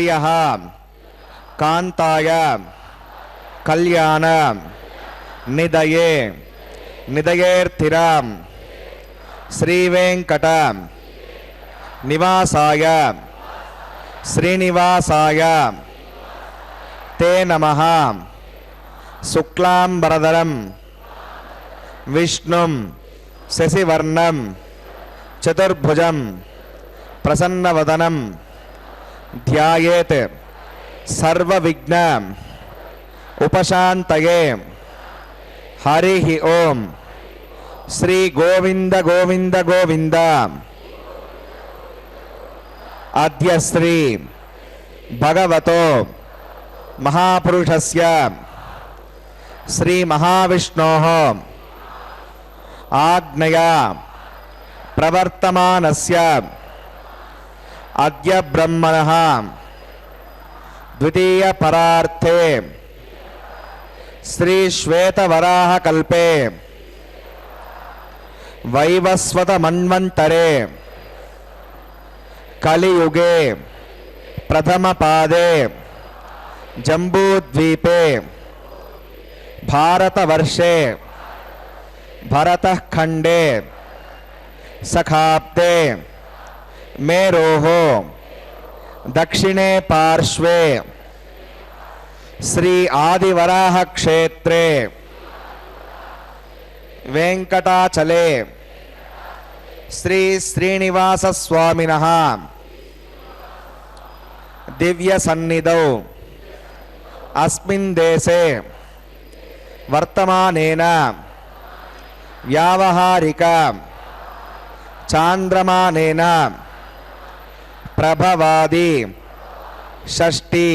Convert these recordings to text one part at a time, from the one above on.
శ్రియః కాంతాయ కళ్యాణ నిదయే నిదయేర్తిరాం శ్రీవేంకట నివాసాయ శ్రీనివాసాయ తే నమః. శుక్లాంబరధరం విష్ణుం శశివర్ణం చతుర్భుజం ప్రసన్నవదనం ధ్యాయేత్ సర్వవిఘ్న ఉపశాంతయే. హరి ఓం. శ్రీ గోవింద గోవింద గోవింద. అద్య శ్రీ భగవతో మహాపురుషస్య శ్రీ మహావిష్ణోః ఆజ్ఞయా ప్రవర్తమానస్య అద్య బ్రహ్మణః ద్వితీయ పరార్థే శ్రీ శ్వేతవరాహ కల్పే వైవస్వత మన్వంతరే కలియుగే ప్రథమ పాదే జంబూద్వీపే భారతవర్షే భరతఖండే సఖాబ్దే మేరోః దక్షిణే పార్శ్వే శ్రీ ఆదివరాహ క్షేత్రే వెంకటాచలే శ్రీ శ్రీనివాస స్వామినః దివ్య సన్నిధౌ అస్మిన్ దేశే వర్తమానేన వ్యావహారిక చాంద్రమానేన ప్రభవాది షష్ఠి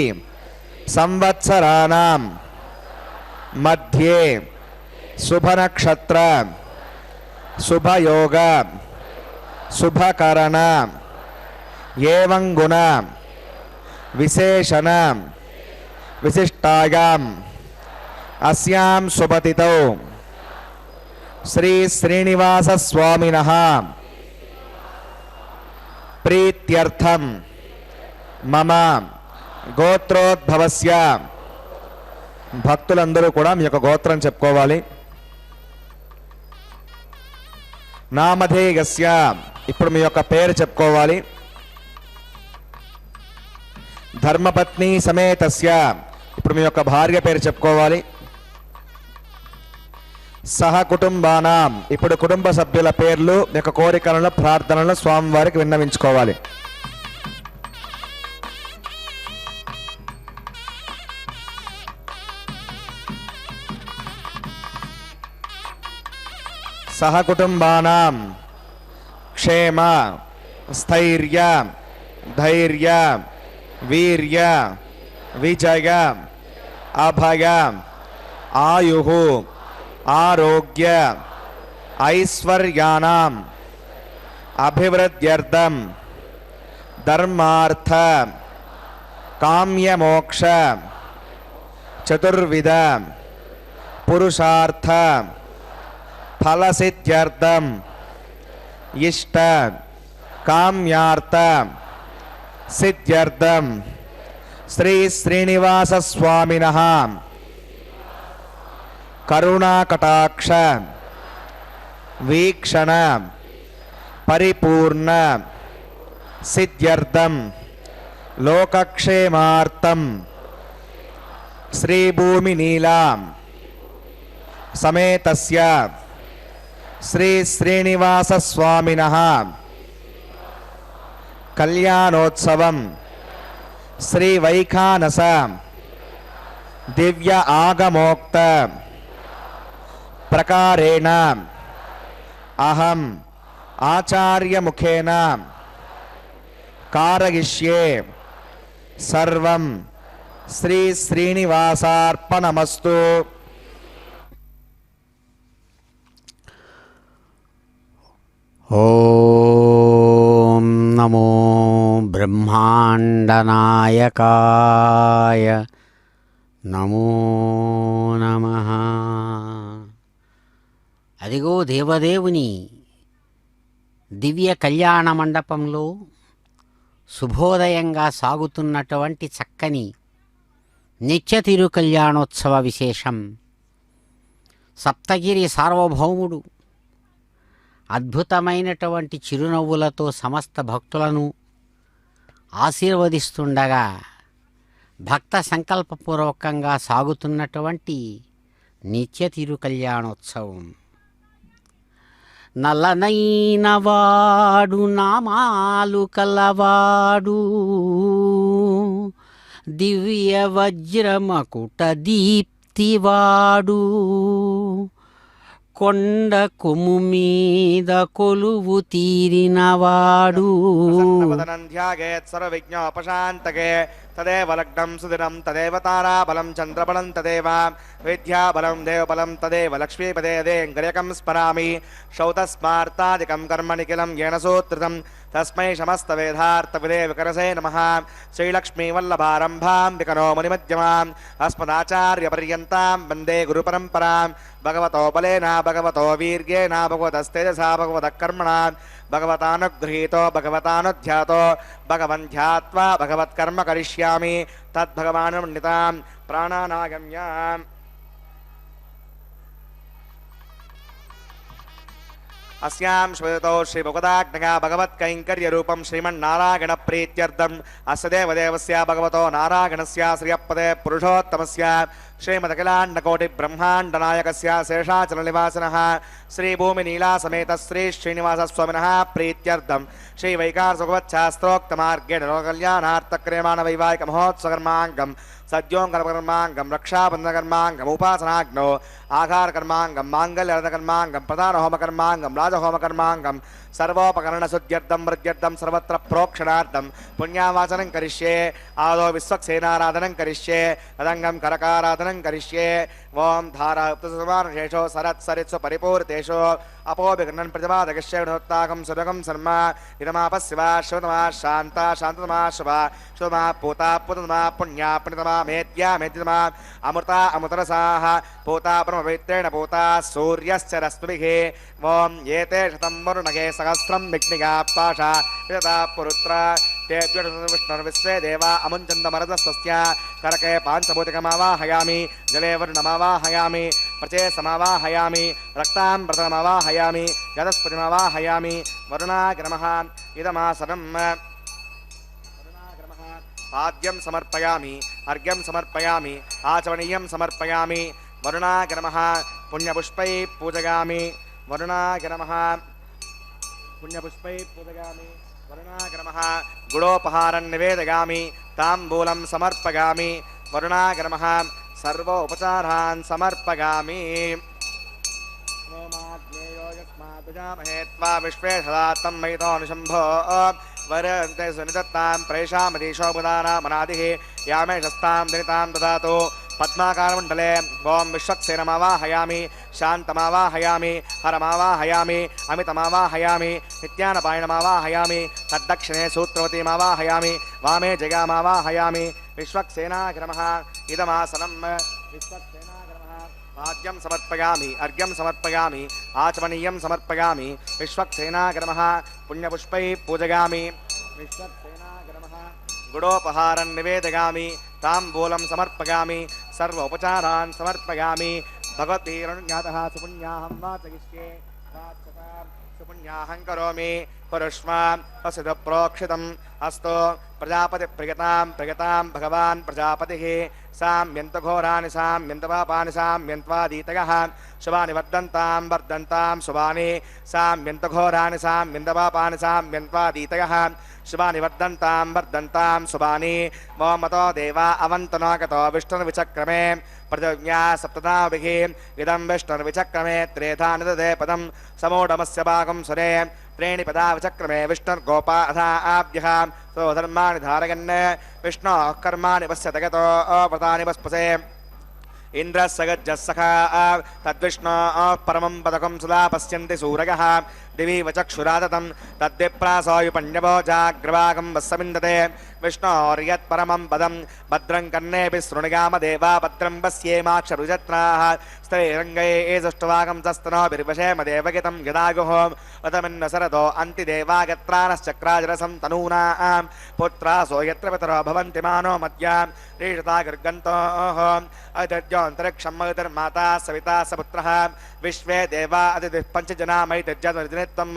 సంవత్సరాణం మధ్యే శుభనక్షత్ర శుభయోగ శుభకరణ ఏవం గుణ విశేషణ విశిష్టాయాం అస్యాం శుభతిథౌ శ్రీ శ్రీనివాస స్వామినః ప్రీత్యర్థం మమ గోత్రోద్భవస్య. భక్తులందరూ కూడా మీ యొక్క గోత్రం చెప్పుకోవాలి. నామధేయస్య, ఇప్పుడు మీ యొక్క పేరు చెప్పుకోవాలి. ధర్మపత్ని సమేతస్య, ఇప్పుడు మీ యొక్క భార్య పేరు చెప్పుకోవాలి. సహ కుటుంబానాం, ఇప్పుడు కుటుంబ సభ్యుల పేర్లు మీ యొక్క కోరికలను ప్రార్థనలను స్వామివారికి విన్నవించుకోవాలి. సహ కుటుంబానాం క్షేమ స్థైర్య ధైర్య వీర్య విజయ అభయ ఆయుః ఆరోగ్య ఐశ్వర్యానాం అభివృద్ధ్యర్థం ధర్మార్థ కామ్యమోక్ష చతుర్విధ పురుషార్థ ఫలసిద్ధ్యర్థం ఇష్ట కామ్యార్థ సిద్ధ్యర్థం శ్రీ శ్రీనివాస స్వామినః కరుణాకటాక్ష వీక్షణ పరిపూర్ణ సిద్ధ్యర్థం లోకక్షేమార్థం శ్రీభూమి నీలాం సమేతస్య శ్రీ శ్రీనివాస స్వామినః కళ్యాణోత్సవం శ్రీ వైఖానస దివ్య ఆగమోక్త ప్రకారేణ అహం ఆచార్యముఖేన కారయిష్యే. సర్వం శ్రీ శ్రీనివాసార్పణమస్తు. ఓం నమో బ్రహ్మాండనాయకాయ నమో నమః. అదిగో దేవదేవుని దివ్య కళ్యాణ మండపంలో శుభోదయంగా సాగుతున్నటువంటి చక్కని నిత్య తిరు కళ్యాణోత్సవ విశేషం. సప్తగిరి సార్వభౌముడు అద్భుతమైనటువంటి చిరునవ్వులతో సమస్త భక్తులను ఆశీర్వదిస్తుండగా భక్త సంకల్పపూర్వకంగా సాగుతున్నటువంటి నిత్య తిరు కళ్యాణోత్సవం. నల్లనైన వాడు నామాలు కలవాడు, దివ్య వజ్రమకుట దీప్తివాడు, కొండ కొమ్ము మీద కొలువు తీరినవాడు. ధ్యాయేత్ సర్వవిజ్ఞోపశాంతకే తదేవ లగ్నం సుదినం తదేవ తారాబలం చంద్రబలం తదేవ విద్యాబలం దేవబలం తదేవ లక్ష్మీపదే దేంగర్యకం స్మరామి. శౌతస్మార్తాదికం కర్మ నిఖిలం येन సూత్రితం తస్మై సమస్తవేదార్థవిదే వికరసే నమః. శ్రీలక్ష్మీవల్లభారంభాం వికనో మునిమధ్యమాం అస్మదాచార్యపర్యంతాం వందే గురుపరంపరాం. భగవతో బలేన భగవతో వీర్యేణ భగవతస్తేజసా భగవతః కర్మణా భగవతానుగృహీతో భగవతానుధ్యాతో భగవన్ ధ్యాత్వా భగవత్కర్మ కరిష్యామి. తద్భగవానున్నితాం ప్రాణానాగమ్యాం. अस्यां श्वेतो श्रीभगवदाज्ञया भगवत्कैङ्कर्यरूपं श्रीमन्नारायण प्रीत्यर्थम् अस्य देवदेवस्य भगवतो नारायणस्य श्रियपदे पुरुषोत्तमस्य श्रीमदखिलाण्डकोटिब्रह्माण्डनायकस्य शेषाचलनिवासिनः श्रीभूमिनीलासमेत श्री श्रीनिवासस्वामिनः प्रीत्यर्थं श्रीवैकासभगवच्छास्त्रोक्तमार्गेण लोककल्याणार्थक्रियमाणवैवाहिकमहोत्सवकर्माङ्गं सद्योङ्कर्मकर्माङ्गं रक्षाबन्धनकर्माङ्गम् उपासनाग्नौ आहारकर्माङ्गं माङ्गल्यकर्माङ्गं प्रधानहोमकर्माङ्गं राजहोमकर्माङ्गं सर्वोपकरणशुद्ध्यर्थं वृद्ध्यर्थं सर्वत्र प्रोक्षणार्थं पुण्यावाचनं करिष्ये. आदौ विश्वक्सेनाराधनं करिष्ये. तदङ्गं करकाराधनं करिष्ये. ओं धारायुक्तसुमानशेषो सरत्सरित्सु परिपूरितेषु अपोभिघ्नन् प्रतिपादकस्य विनोत्ताकं सुभगं शर्म इदमापशिवा शिवतमा शान्ता शान्ततमा शुभा शुभमा पूता पूततमा पुण्या पुण्यतमा मेद्या मेद्यतमा अमृता अमृतरसाः पूता ब्रह्मपवित्रेण पूता सूर्यस्य रश्मिभिः. ओं एते शतं वरुणगे सहस्रं विघ्निका पाशा विदता पुरुत्रा विष्णुर्विश्वे देवा अमुञ्चन्दमरदस्वस्य करके पाञ्चभूतिकमावाहयामि. जले वरुणमावाहयामि. प्रचे समावाहयामि. रक्ताम्बरतमावाहयामि. यदस्पतिमावाहयामि. वरुणाग्रमः इदमासनं पाद्यं समर्पयामि. अर्घ्यं समर्पयामि. आचमनीयं समर्पयामि. वरुणाग्रमः पुण्यपुष्पैः पूजयामि. वरुणाग्रमः पुण्यपुष्पैः पूजयामि. वरुणाग्रमः गुडोपहारं निवेदयामि. ताम्बूलं समर्पयामि. वरुणाग्रमः सर्वोपचारान् समर्पयामि. त्वा विश्वे सदा तं मयितोऽनुशम्भो वरन्ते सुनिदत्तां प्रेषामधीशो बुधानामनादिः यामे शस्तां दनितां ददातु. पद्माकारमण्डले ओं विश्वक्सेनमावाहयामि. शान्तमावाहयामि. हरमावाहयामि. अमितमावाहयामि. नित्यानपायणमावाहयामि. तद्दक्षिणे सूत्रवतीमावाहयामि. वामे जगामावाहयामि. विश्वक्सेनाग्रमः इदमासनं विश्वक्सेनाग्रमः पाद्यं समर्पयामि. अर्घ्यं समर्पयामि. आचमनीयं समर्पयामि. विश्वक्सेनाग्रमः पुण्यपुष्पैः पूजयामि. विश्वक्सेनाग्रमः गुडोपहारं निवेदयामि. ताम्बूलं समर्पयामि. सर्वोपचारान् समर्पयामि. भगवद्भिरनुज्ञातः सुपुण्याहं वाचयिष्ये. सुपुण्याहं करोमि. कुरुष्व असिद प्रोक्षितम् अस्तु. प्रजापतिप्रियतां प्रियतां भगवान् प्रजापतिः. साम्यन्तघोराणि साम्यन्तपापानि साम्यन्त्वादीतयः शुभानि वर्धन्तां वर्धन्तां शुभानि. साम्यन्तघोराणि साम्यन्तपापानि साम्यन्त्वादीतयः शुभानि वर्धन्तां वर्धन्तां शुभानि. मोमतो देवा अवन्तनागतो विष्णुर्विचक्रमे प्रजज्ञा सप्तदाभिः इदं विष्णुर्विचक्रमे त्रेधा निदधे पदं समूढमस्य भागं सुरे त्रीणि पदा विचक्रमे विष्णुर्गोपा अथा आभ्यः स्वधर्माणि धारयन् विष्णोः कर्माणि पश्यत गतो व्रतानि वस्पसे. इंद्रः सगज्जः सखा तद्विष्णोः परमं पदकं सुधा पश्यन्ति सूरयः दिवि वचक्षुरादतं तद्विप्रासोऽयुपण्यवो जाग्रवागं वस्समिन्दते विष्णोर्यत्परमं पदं भद्रं कर्णेभिः शृणुयामदेवा भद्रं पश्येमाक्षरुजत्राः स्त्रैरङ्गैः सुष्ठुवागं तस्तनोभिर्वशेम देवगितं यदागुः उतमिन्न सरतो अन्तिदेवागत्रानश्चक्राजरसं तनूनां पुत्रासो यत्र पितरो भवन्ति मानो मद्यां रीषता गर्गन्तोः अतिथ्योऽन्तरिक्षं मयुतिर्माता सविता सपुत्रः विश्वे देवा अतिथिः पञ्चजना मयितिर्जनित्वं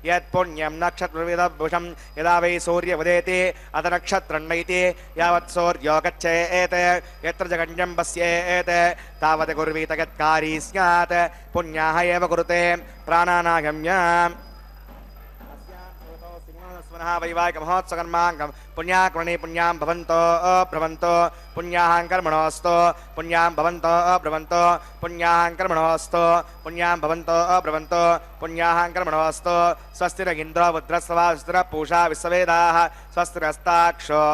यत्पुण्यं नक्षत्रविदभूषं यदा वै सूर्यवदेति अथ नक्षत्रं नैति यावत् सूर्यो गच्छेत् यत्र जगण्यं पश्येत् तावत् कुर्वीत यत्कारी स्यात् पुण्याः एव कुरुते प्राणानागम्य वैवाहिक महोत्सवकर्माङ्गं पुण्याकर्मणि पुण्यां भवन्तो अब्रवन्तो पुण्यां कर्मणोऽस्तु पुण्यां भवन्तो अब्रवन्तो पुण्यां कर्मणोऽस्तु पुण्यां भवन्तो अब्रवन्तो पुण्यां कर्मणोऽस्तु स्वस्तिरगिन्द्रो रुद्रस्वा स्वस्तिरपूषा विश्ववेदाः स्वस्तिरस्ताक्षो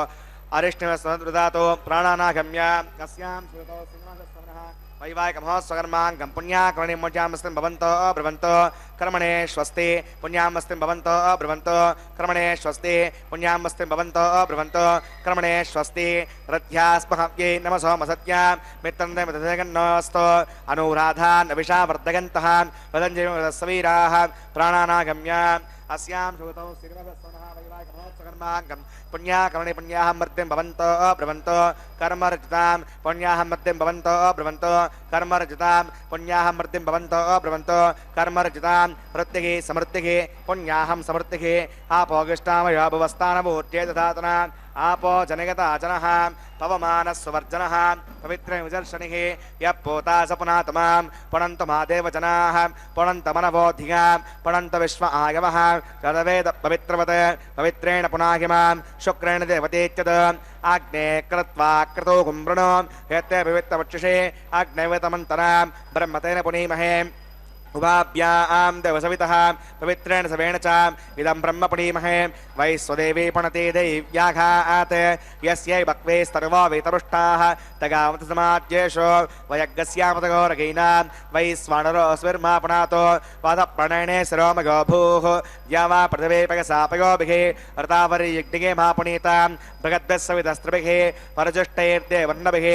अरिष्टमस्तु प्राणानागम्य कस्यां श्रुतौ सिंहसस्तवनः वैवाहिक महोत्सवकर्माङ्गं पुण्याकर्मणि मुञ्चामस्तिं भवन्तो अब्रवन्तो कर्मणे स्वस्ति पुण्यामस्तिं भवन्तो अब्रवन्तो कर्मणे स्वस्ति पुण्यामस्तिं भवन्तो अब्रवन्तो कर्मणे स्वस्ति रथ्यास्महव्यै नमसो मसत्यां मित्रन्दे मित्रगन्नोऽस्तु अनुराधान् अभिषावर्धगन्तः वदञ्जवीराः प्राणानागम्य अस्यां श्रुतौ श्रीमदस्वनः वैवाहिक महोत्सवकर्माङ्गं पुण्याकर्मणि पुण्याः मर्त्यं भवन्तो अब्रवन्तो कर्मरजितां पुण्याः मर्त्यं भवन्तो अब्रवन्तो कर्मरजितां पुण्याः मर्त्यं भवन्तो अब्रवन्तो कर्मरजितां प्रत्यगे समृद्धिगे पुण्याहं समृद्धिगे आपोगिष्टामयो भुवस्थानभूत्ये दधातना आपो जनगता जनः पवमानस्वर्जनः पवित्र विदर्शनिः यः पोता स पुनातमां पुनन्तु मादेव जनाः पुनन्तमनवोधियां पुनन्त विश्व आगमः तदवेद पवित्रवत् पवित्रेण पुनाहिमां शुक्रेण देवतेत्यत् आग्ने कृत्वा क्रतो कुम्भृणो यत्ते पवित्रवक्षसे अग्नैवतमन्तरां ब्रह्मतेन पुनीमहे उभाभ्यां देवसवितः पवित्रेण सवेण च इदं ब्रह्म पुनीमहे वै स्वदेवी पणते दैव्याघात् यस्यै बक्वे स्तर्वो वैतरुष्टाः तगावत समाज्येषु वयज्ञस्यामतघोरगैनां वै स्वानरो स्विर्मा पुनातो वादप्रणयने शिरोमगो भूः या वा पृथिवीपगसापयोभिः रतावरियज्ञिगे महापुनीतां बृहद्भिस्सवितस्त्रिभिः परजुष्टैर्देवर्णभिः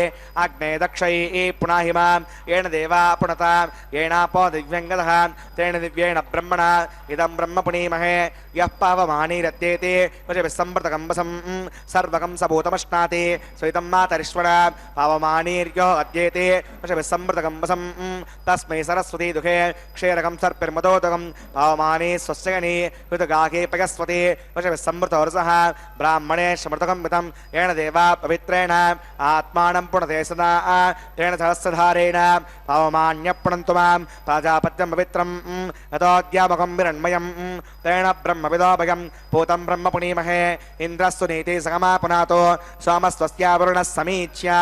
अग्ने दक्षैः पुनाहिमां येन देवा पुनतां येनापो दिव्यं तेन दिव्येण ब्रह्मणा इदं ब्रह्म पुनीमहे यः पावमानीरत्येति विसम्प्रतकम्बसं सर्वकं सबूतमश्नाति स्वितं मातरीश्वर पावमानीर्यो अद्येति विसम्प्रतकम्बसं तस्मै सरस्वती दुःखे क्षीरकं सर्पिर्मदोदकं पावमानी स्वस्यगनी ऋतुगाहे पयस्वती विसम्मृतोरसः ब्राह्मणे स्मृतकं वितं येन देवा पवित्रेण आत्मानं पुनते सदा तेन सहस्रधारेण पावमान्यपुनन्तु मां प्राजापत्यं पवित्रं यतोऽद्यामकं विरण्मयं तेन ब्रह्मविदोभयं पूतं ब्रह्म पुनीमहे इन्द्रस्तु नीति सगमा पुनातो सोमस्वस्यावरुणः समीच्या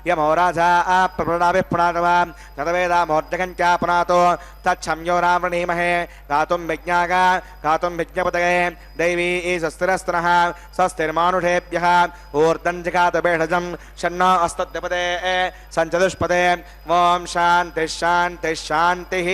यमो राजा प्रवृणाभिः पुनातवान् तदवेदामोर्जगञ्चा पुनातो तच्छम्यो रावणीमहे गातुं विज्ञागा गातुं विज्ञपतये दैवी स्वस्तिरस्तनः स्वस्तिर्मानुषेभ्यः ऊर्ध्वं जगात बेढजं शन्नो अस्तद्यपदे सञ्चतुष्पदे ॐ शान्तिः शान्तिः शान्तिः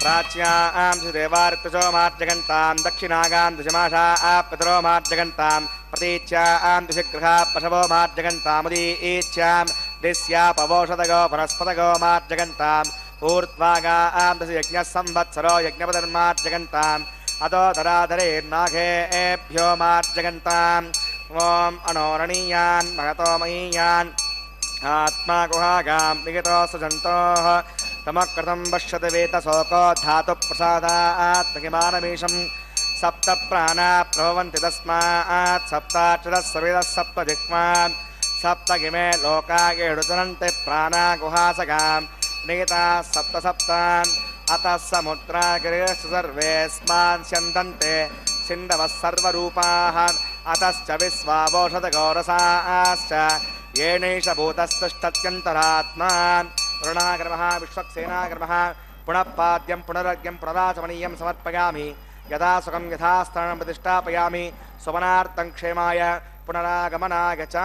प्राच्यां देवार्तजो मार्जगन्तां दक्षिणागां दुजमाषा पितरो मार्जगन्तां प्रतीच्यां दुषिग्रहा पशवो मार्जगन्तामुदीच्यां दिस्यापवोषधगो वनस्पतगो मार्जगन्ताम् ऊर्ध्वागां दशयज्ञः संवत्सरो यज्ञपदर्मार्जगन्ताम् अतो धराधरेर्नाघेभ्यो मार्जगन्ताम् ॐ अणोरणीयान् महतो महीयान् आत्मा गुहागां निगतो सुजन्तोः तमकृतं पश्यति वेतशोको धातुप्रसादात् महिमानमीशं सप्त प्राणा प्रभवन्ति तस्मात् सप्ताक्षरः सविदः सप्तजिह्वां सप्तगिमे लोका येडुचरन्ति प्राणा गुहासगां निहिताः सप्त सप्तान् अतः समुद्रागिरेषु सर्वेऽस्मान् स्यन्दन्ते सिन्धवः सर्वरूपाः अतश्च विश्वावोषधगौरसाश्च येनैष भूतस्तुष्टत्यन्तरात्मा वरुणागर्भः विश्वक्सेनागर्भः पुनः पाद्यं पुनरर्घ्यं पुनराचमनीयं समर्पयामि यदा सुखं यथास्थानं प्रतिष्ठापयामि स्वमनार्थं क्षेमाय पुनरागमनाय च।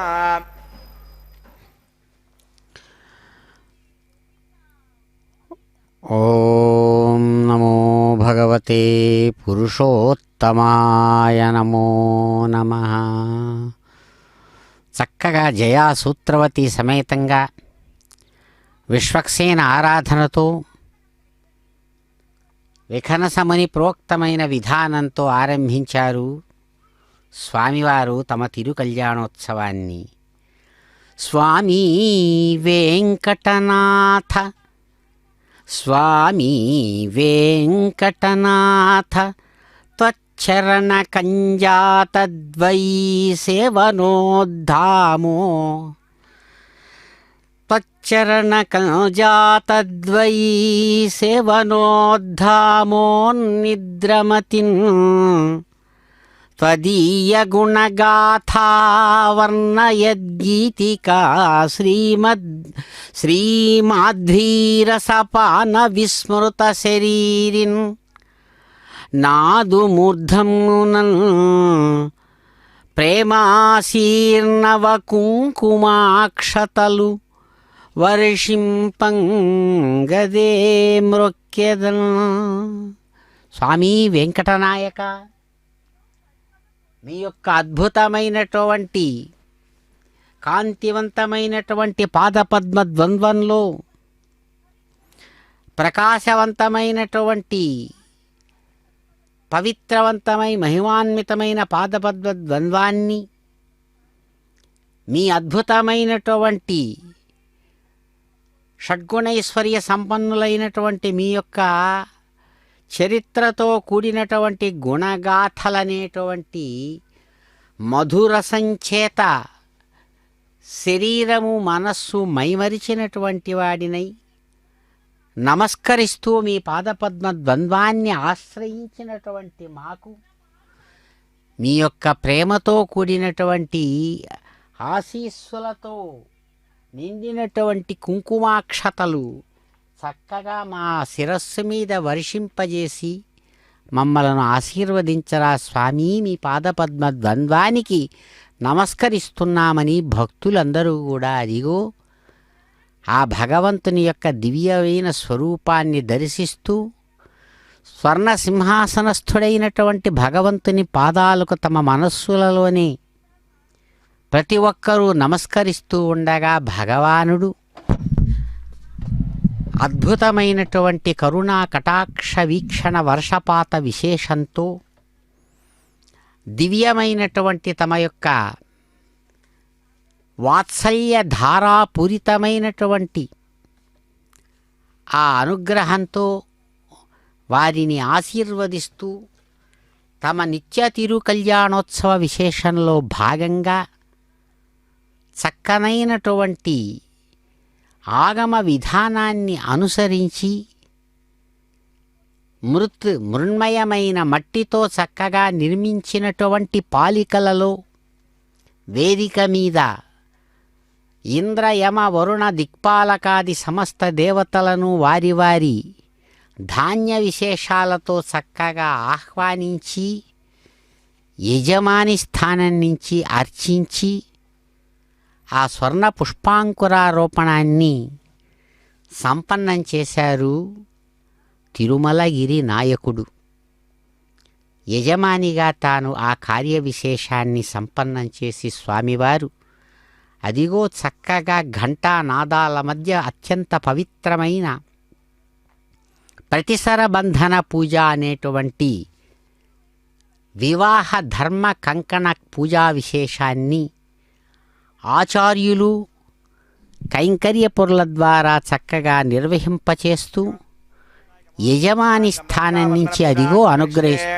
ఓం నమో భగవతే పురుషోత్తమాయ నమో నమః. చక్కగా జయా సూత్రవతి సమేతంగా విశ్వక్సేన ఆరాధనతో విఖనసముని ప్రోక్తమైన విధానంతో ఆరంభించారు స్వామివారు తమ తిరుకల్యాణోత్సవాన్ని. స్వామీ వెంకటనాథ స్వామీ వెంకటనాథ త్వచ్చరణ కంజాతద్వై సేవనోద్ధామో త్వచ్చరణ కంజాతద్వై సేవనోద్ధామోన్నిద్రమతిన్ త్వదీయ గుణగాథా వర్ణయద్గీతికా శ్రీమాధ్వీరసపాన విస్మృత శరీరిన్ నాదు మూర్ధమునన్ ప్రేమాశీర్ణవ కుంకుమాక్షతలు వర్షింపంగదే మ్రొక్కెదన్. స్వామీ వెంకటనాయక, మీ యొక్క అద్భుతమైనటువంటి కాంతివంతమైనటువంటి పాదపద్మ ద్వంద్వంలో ప్రకాశవంతమైనటువంటి పవిత్రవంతమై మహిమాన్వితమైన పాదపద్మ ద్వంద్వాన్ని మీ అద్భుతమైనటువంటి షడ్గుణైశ్వర్య సంపన్నులైనటువంటి మీ యొక్క చరిత్రతో కూడినటువంటి గుణగాథలనేటువంటి మధురసంచేత శరీరము మనస్సు మైమరిచినటువంటి వాడినై నమస్కరిస్తూ మీ పాదపద్మ ద్వంద్వాన్ని ఆశ్రయించినటువంటి మాకు మీ యొక్క ప్రేమతో కూడినటువంటి ఆశీస్సులతో నిండినటువంటి కుంకుమాక్షతలు చక్కగా మా శిరస్సు మీద వర్షింపజేసి మమ్మలను ఆశీర్వదించరా స్వామి. మీ పాదపద్మ ద్వంద్వానికి నమస్కరిస్తున్నామని భక్తులందరూ కూడా అదిగో ఆ భగవంతుని యొక్క దివ్యమైన స్వరూపాన్ని దర్శిస్తూ స్వర్ణ సింహాసనస్థుడైనటువంటి భగవంతుని పాదాలకు తమ మనస్సులలోనే ప్రతి ఒక్కరూ నమస్కరిస్తూ ఉండగా భగవానుడు అద్భుతమైనటువంటి కరుణా కటాక్ష వీక్షణ వర్షపాత విశేషంతో దివ్యమైనటువంటి తమ యొక్క వాత్సల్య ధారాపూరితమైనటువంటి ఆ అనుగ్రహంతో వారిని ఆశీర్వదిస్తూ తమ నిత్య తిరు కళ్యాణోత్సవ విశేషంలో భాగంగా చక్కనైనటువంటి ఆగమ విధానాన్ని అనుసరించి మృణ్మయమైన మట్టితో చక్కగా నిర్మించినటువంటి పాలికలలో వేదిక మీద ఇంద్ర యమ వరుణ దిక్పాలకాది సమస్త దేవతలను వారి వారి ధాన్య విశేషాలతో చక్కగా ఆహ్వానించి యజమాని స్థానం నుంచి అర్చించి ఆ స్వర్ణ పుష్పాంకురారోపణాన్ని సంపన్నం చేశారు తిరుమలగిరి నాయకుడు. యజమానిగా తాను ఆ కార్య విశేషాన్ని సంపన్నం చేసి స్వామివారు అదిగో చక్కగా ఘంటానాదాల మధ్య అత్యంత పవిత్రమైన ప్రతిసర బంధన పూజ అనేటువంటి వివాహ ధర్మ కంకణ పూజా విశేషాన్ని ఆచార్యులు కైంకర్యపురుల ద్వారా చక్కగా నిర్వహింపచేస్తూ యజమాని స్థానం నుంచి అదిగో అనుగ్రహిస్తూ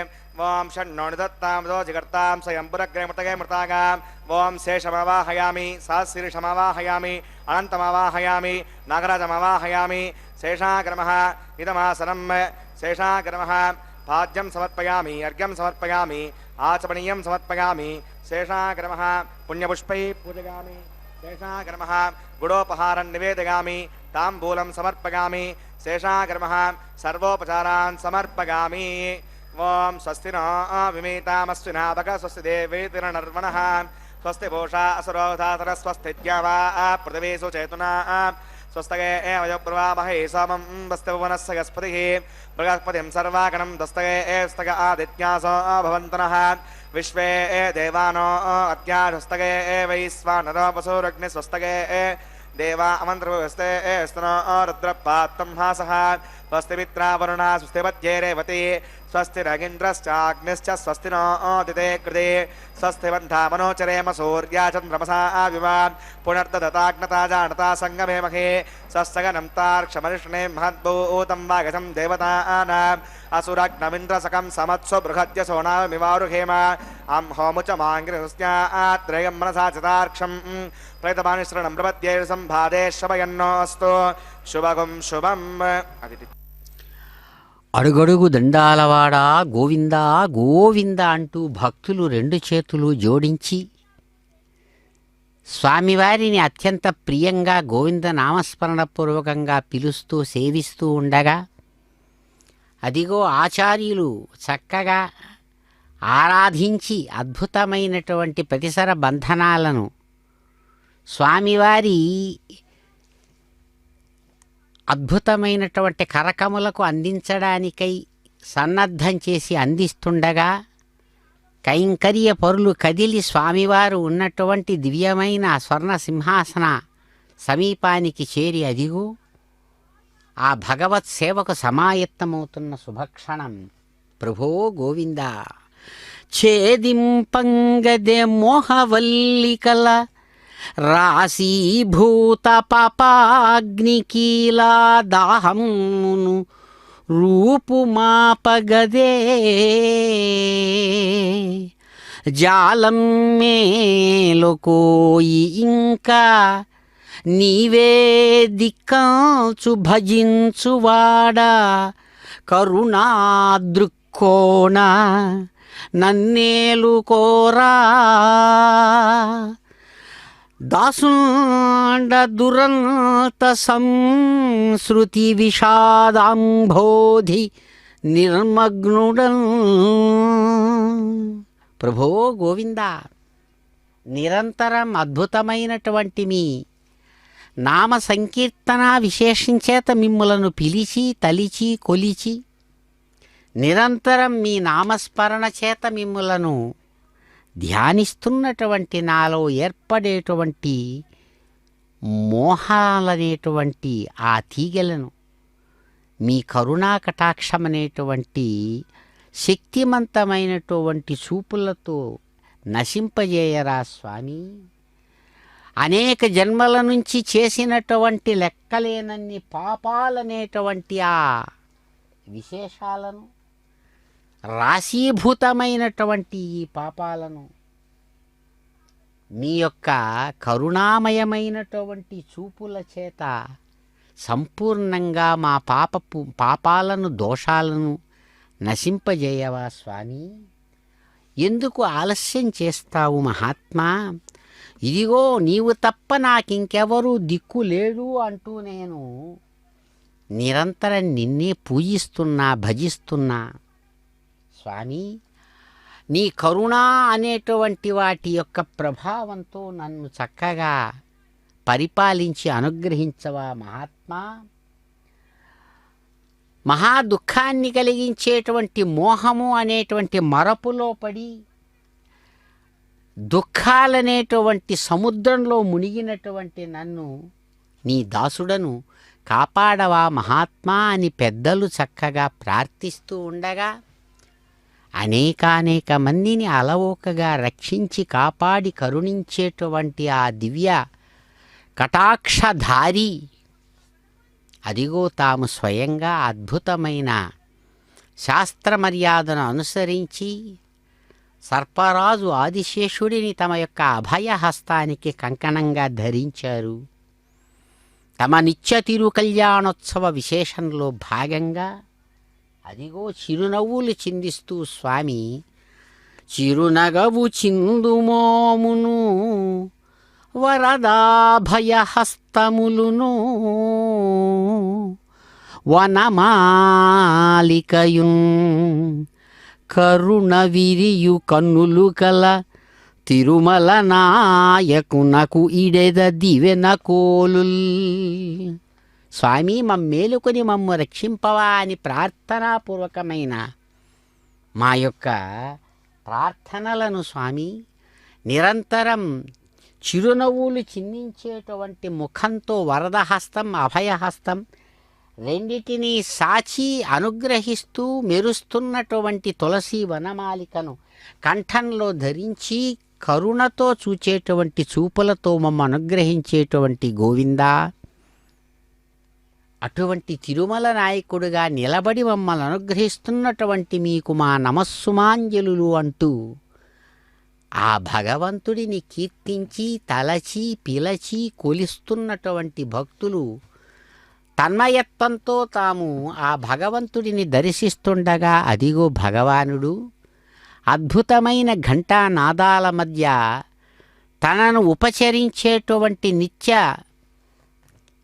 ఓం షణ్ణో నిదత్తాందో జగర్తాం స్వయంపురగ్రమృతగే మృతాగాం ఓం శేషమవాహయామి సహస్రీషమవాహయామి అనంతమవాహయామి నాగరాజమవాహయామి శేషాగ్రమః ఇదమాసనం శేషాగ్రమః పాద్యం సమర్పయామి అర్ఘ్యం సమర్పయామి ఆచమనీయం సమర్పయామి శేషాగ్రమః పుణ్యపుష్పై పూజయామి శేషాగ్రమః గుడోపహారం నివేదయామి తాంబూలం సమర్పయామి శేషాగ్రమః సర్వోపచారాన్ సమర్పయామి ఓం స్వస్తి నో విమేతామస్వినాభక స్వస్తి దేవేతిరనర్వణః స్వస్తి భూషా అసురోధాతర స్వస్తి ద్యావా పృథివీసు చేతునా స్వస్తగే వయోబ్రవామహే సోమం వస్తు వనస్స గస్పతిః బృహస్పతిం సర్వాగణం దస్తగే స్తగ ఆదిత్యాసో భవంతనః విశ్వే దేవానో అత్యాధస్తగే వైశ్వానరో వసూరగ్ని స్వస్తగే దేవా అమంత్రవస్తే స్తనో రుద్రపాత్తం హాసః స్వస్తి మిత్రావరుణా స్వస్తి పద్యే రేవతి స్వస్తిరగింద్రశ్చాగ్నిశ్చ స్వస్తి నో దితే కృతే స్వస్తి బంధా మనోచరేమ సూర్యా చంద్రమసా వివా పునర్దతాగ్నతా జానతా సంగమే మహే స్వస్సగనం తార్క్షమరిష్ణే మహద్భూతం వాగసం దేవతానాం అసురగ్నమింద్రసకం సమత్సు బృహద్య సోనామివారుహేమ అం హోముచ మాంగ్రిస్యాత్రేయం మనసా చతార్క్షం ప్రేతమానిశ్రణం ప్రపద్యే సంభాదే శమయన్నోస్తు శుభగం శుభం. అది అడుగడుగు దండాలవాడా గోవిందా గోవింద అంటూ భక్తులు రెండు చేతులు జోడించి స్వామివారిని అత్యంత ప్రియంగా గోవింద నామస్మరణపూర్వకంగా పిలుస్తూ సేవిస్తూ ఉండగా అదిగో ఆచార్యులు చక్కగా ఆరాధించి అద్భుతమైనటువంటి ప్రతిసర బంధనాలను స్వామివారి అద్భుతమైనటువంటి కరకములకు అందించడానికై సన్నద్ధం చేసి అందిస్తుండగా కైంకర్య పరులు కదిలి స్వామివారు ఉన్నటువంటి దివ్యమైన స్వర్ణ సింహాసన సమీపానికి చేరి అదిగో ఆ భగవత్ సేవకు సమాయత్తమవుతున్న శుభక్షణం. ప్రభో గోవింద ఛేదింపంగదే మోహవల్లికల రాశీభూత పాపాగ్నికీలా దాహమును రూపుమాపగదే జాలం మేలుకోయి ఇంకా నీవే దిక్కాచు భజించువాడా కరుణాదృక్కోణ నన్నేలుకోరా దాసుండ దురంత సంశ్రుతి విషాదాంభోధి నిర్మగ్నుడన్. ప్రభో గోవింద నిరంతరం అద్భుతమైనటువంటి మీ నామ సంకీర్తన విశేషించేత మిమ్ములను పిలిచి తలిచి కొలిచి నిరంతరం మీ నామస్మరణ చేత మిమ్ములను ధ్యానిస్తున్నటువంటి నాలో ఏర్పడేటువంటి మోహాలనేటువంటి ఆ తీగలను మీ కరుణా కటాక్షమనేటువంటి శక్తిమంతమైనటువంటి చూపులతో నశింపజేయరా స్వామి. అనేక జన్మల నుంచి చేసినటువంటి లెక్కలేనన్ని పాపాలనేటువంటి ఆ విశేషాలను రాశీభూతమైనటువంటి ఈ పాపాలను మీ యొక్క కరుణామయమైనటువంటి చూపుల చేత సంపూర్ణంగా మా పాపాలను దోషాలను నశింపజేయవా స్వామి. ఎందుకు ఆలస్యం చేస్తావు మహాత్మా? ఇదిగో నీవు తప్ప నాకింకెవరూ దిక్కు లేడు అంటూ నేను నిరంతరం నిన్నే పూజిస్తున్నా భజిస్తున్నా స్వామి. నీ కరుణ అనేటువంటి వాటి యొక్క ప్రభావంతో నన్ను చక్కగా పరిపాలించి అనుగ్రహించవా మహాత్మా. మహా దుఃఖాన్ని కలిగించేటువంటి మోహము అనేటువంటి మరపులో పడి దుఃఖాలనేటువంటి సముద్రంలో మునిగినటువంటి నన్ను నీ దాసుడను కాపాడవా మహాత్మా అని పెద్దలు చక్కగా ప్రార్థిస్తూ ఉండగా అనేకానేక మందిని అలవోకగా రక్షించి కాపాడి కరుణించేటువంటి ఆ దివ్య కటాక్షధారి అదిగో తాము స్వయంగా అద్భుతమైన శాస్త్రమర్యాదను అనుసరించి సర్పరాజు ఆదిశేషుడిని తమ యొక్క అభయహస్తానికి కంకణంగా ధరించారు. తమ నిత్య తిరుకల్యాణోత్సవ విశేషంలో భాగంగా అదిగో చిరునవ్వులు చిందిస్తూ స్వామి చిరునగవు చిందుమోమును వరదాభయహస్తములును వనమాలికయున్ కరుణ విరియు కన్నులు కల తిరుమల నాయకునకు ఇడెద దివెన కోలుల్. స్వామి మమ్మేలుకొని మమ్ము రక్షింపవా అని ప్రార్థనాపూర్వకమైన మా యొక్క ప్రార్థనలను స్వామి నిరంతరం చిరునవ్వులు చిందించేటువంటి ముఖంతో వరదహస్తం అభయహస్తం రెండిటినీ సాచి అనుగ్రహిస్తూ మెరుస్తున్నటువంటి తులసి వనమాలికను కంఠంలో ధరించి కరుణతో చూచేటువంటి చూపులతో మమ్మ అనుగ్రహించేటువంటి గోవిందా, అటువంటి తిరుమల నాయకుడిగా నిలబడి మమ్మల్ని అనుగ్రహిస్తున్నటువంటి మీకు మా నమస్సుమాంజలులు అంటూ ఆ భగవంతుడిని కీర్తించి తలచి పిలచి కొలిస్తున్నటువంటి భక్తులు తన్మయత్వంతో తాము ఆ భగవంతుడిని దర్శిస్తుండగా అదిగో భగవానుడు అద్భుతమైన ఘంటానాదాల మధ్య తనను ఉపచరించేటువంటి నిత్య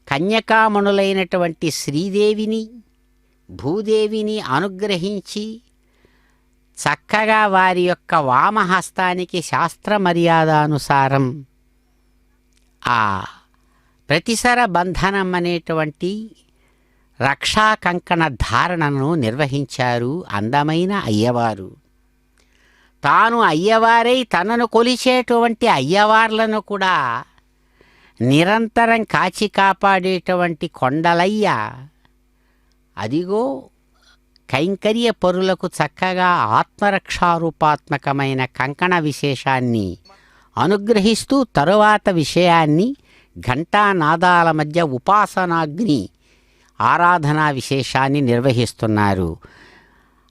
కన్యకామణులైనటువంటి శ్రీదేవిని భూదేవిని అనుగ్రహించి చక్కగా వారి యొక్క వామహస్తానికి శాస్త్ర మర్యాదానుసారం ఆ ప్రతిసర బంధనం అనేటువంటి రక్షా కంకణ ధారణను నిర్వహించారు అందమైన అయ్యవారు. తాను అయ్యవారై తనను కొలిచేటువంటి అయ్యవార్లను కూడా నిరంతరం కాచి కాపాడేటువంటి కొండలయ్య అదిగో కైంకర్య పరులకు చక్కగా ఆత్మరక్షారూపాత్మకమైన కంకణ విశేషాన్ని అనుగ్రహిస్తూ తరువాత విషయాన్ని ఘంటానాదాల మధ్య ఉపాసనాగ్ని ఆరాధనా విశేషాన్ని నిర్వహిస్తున్నారు.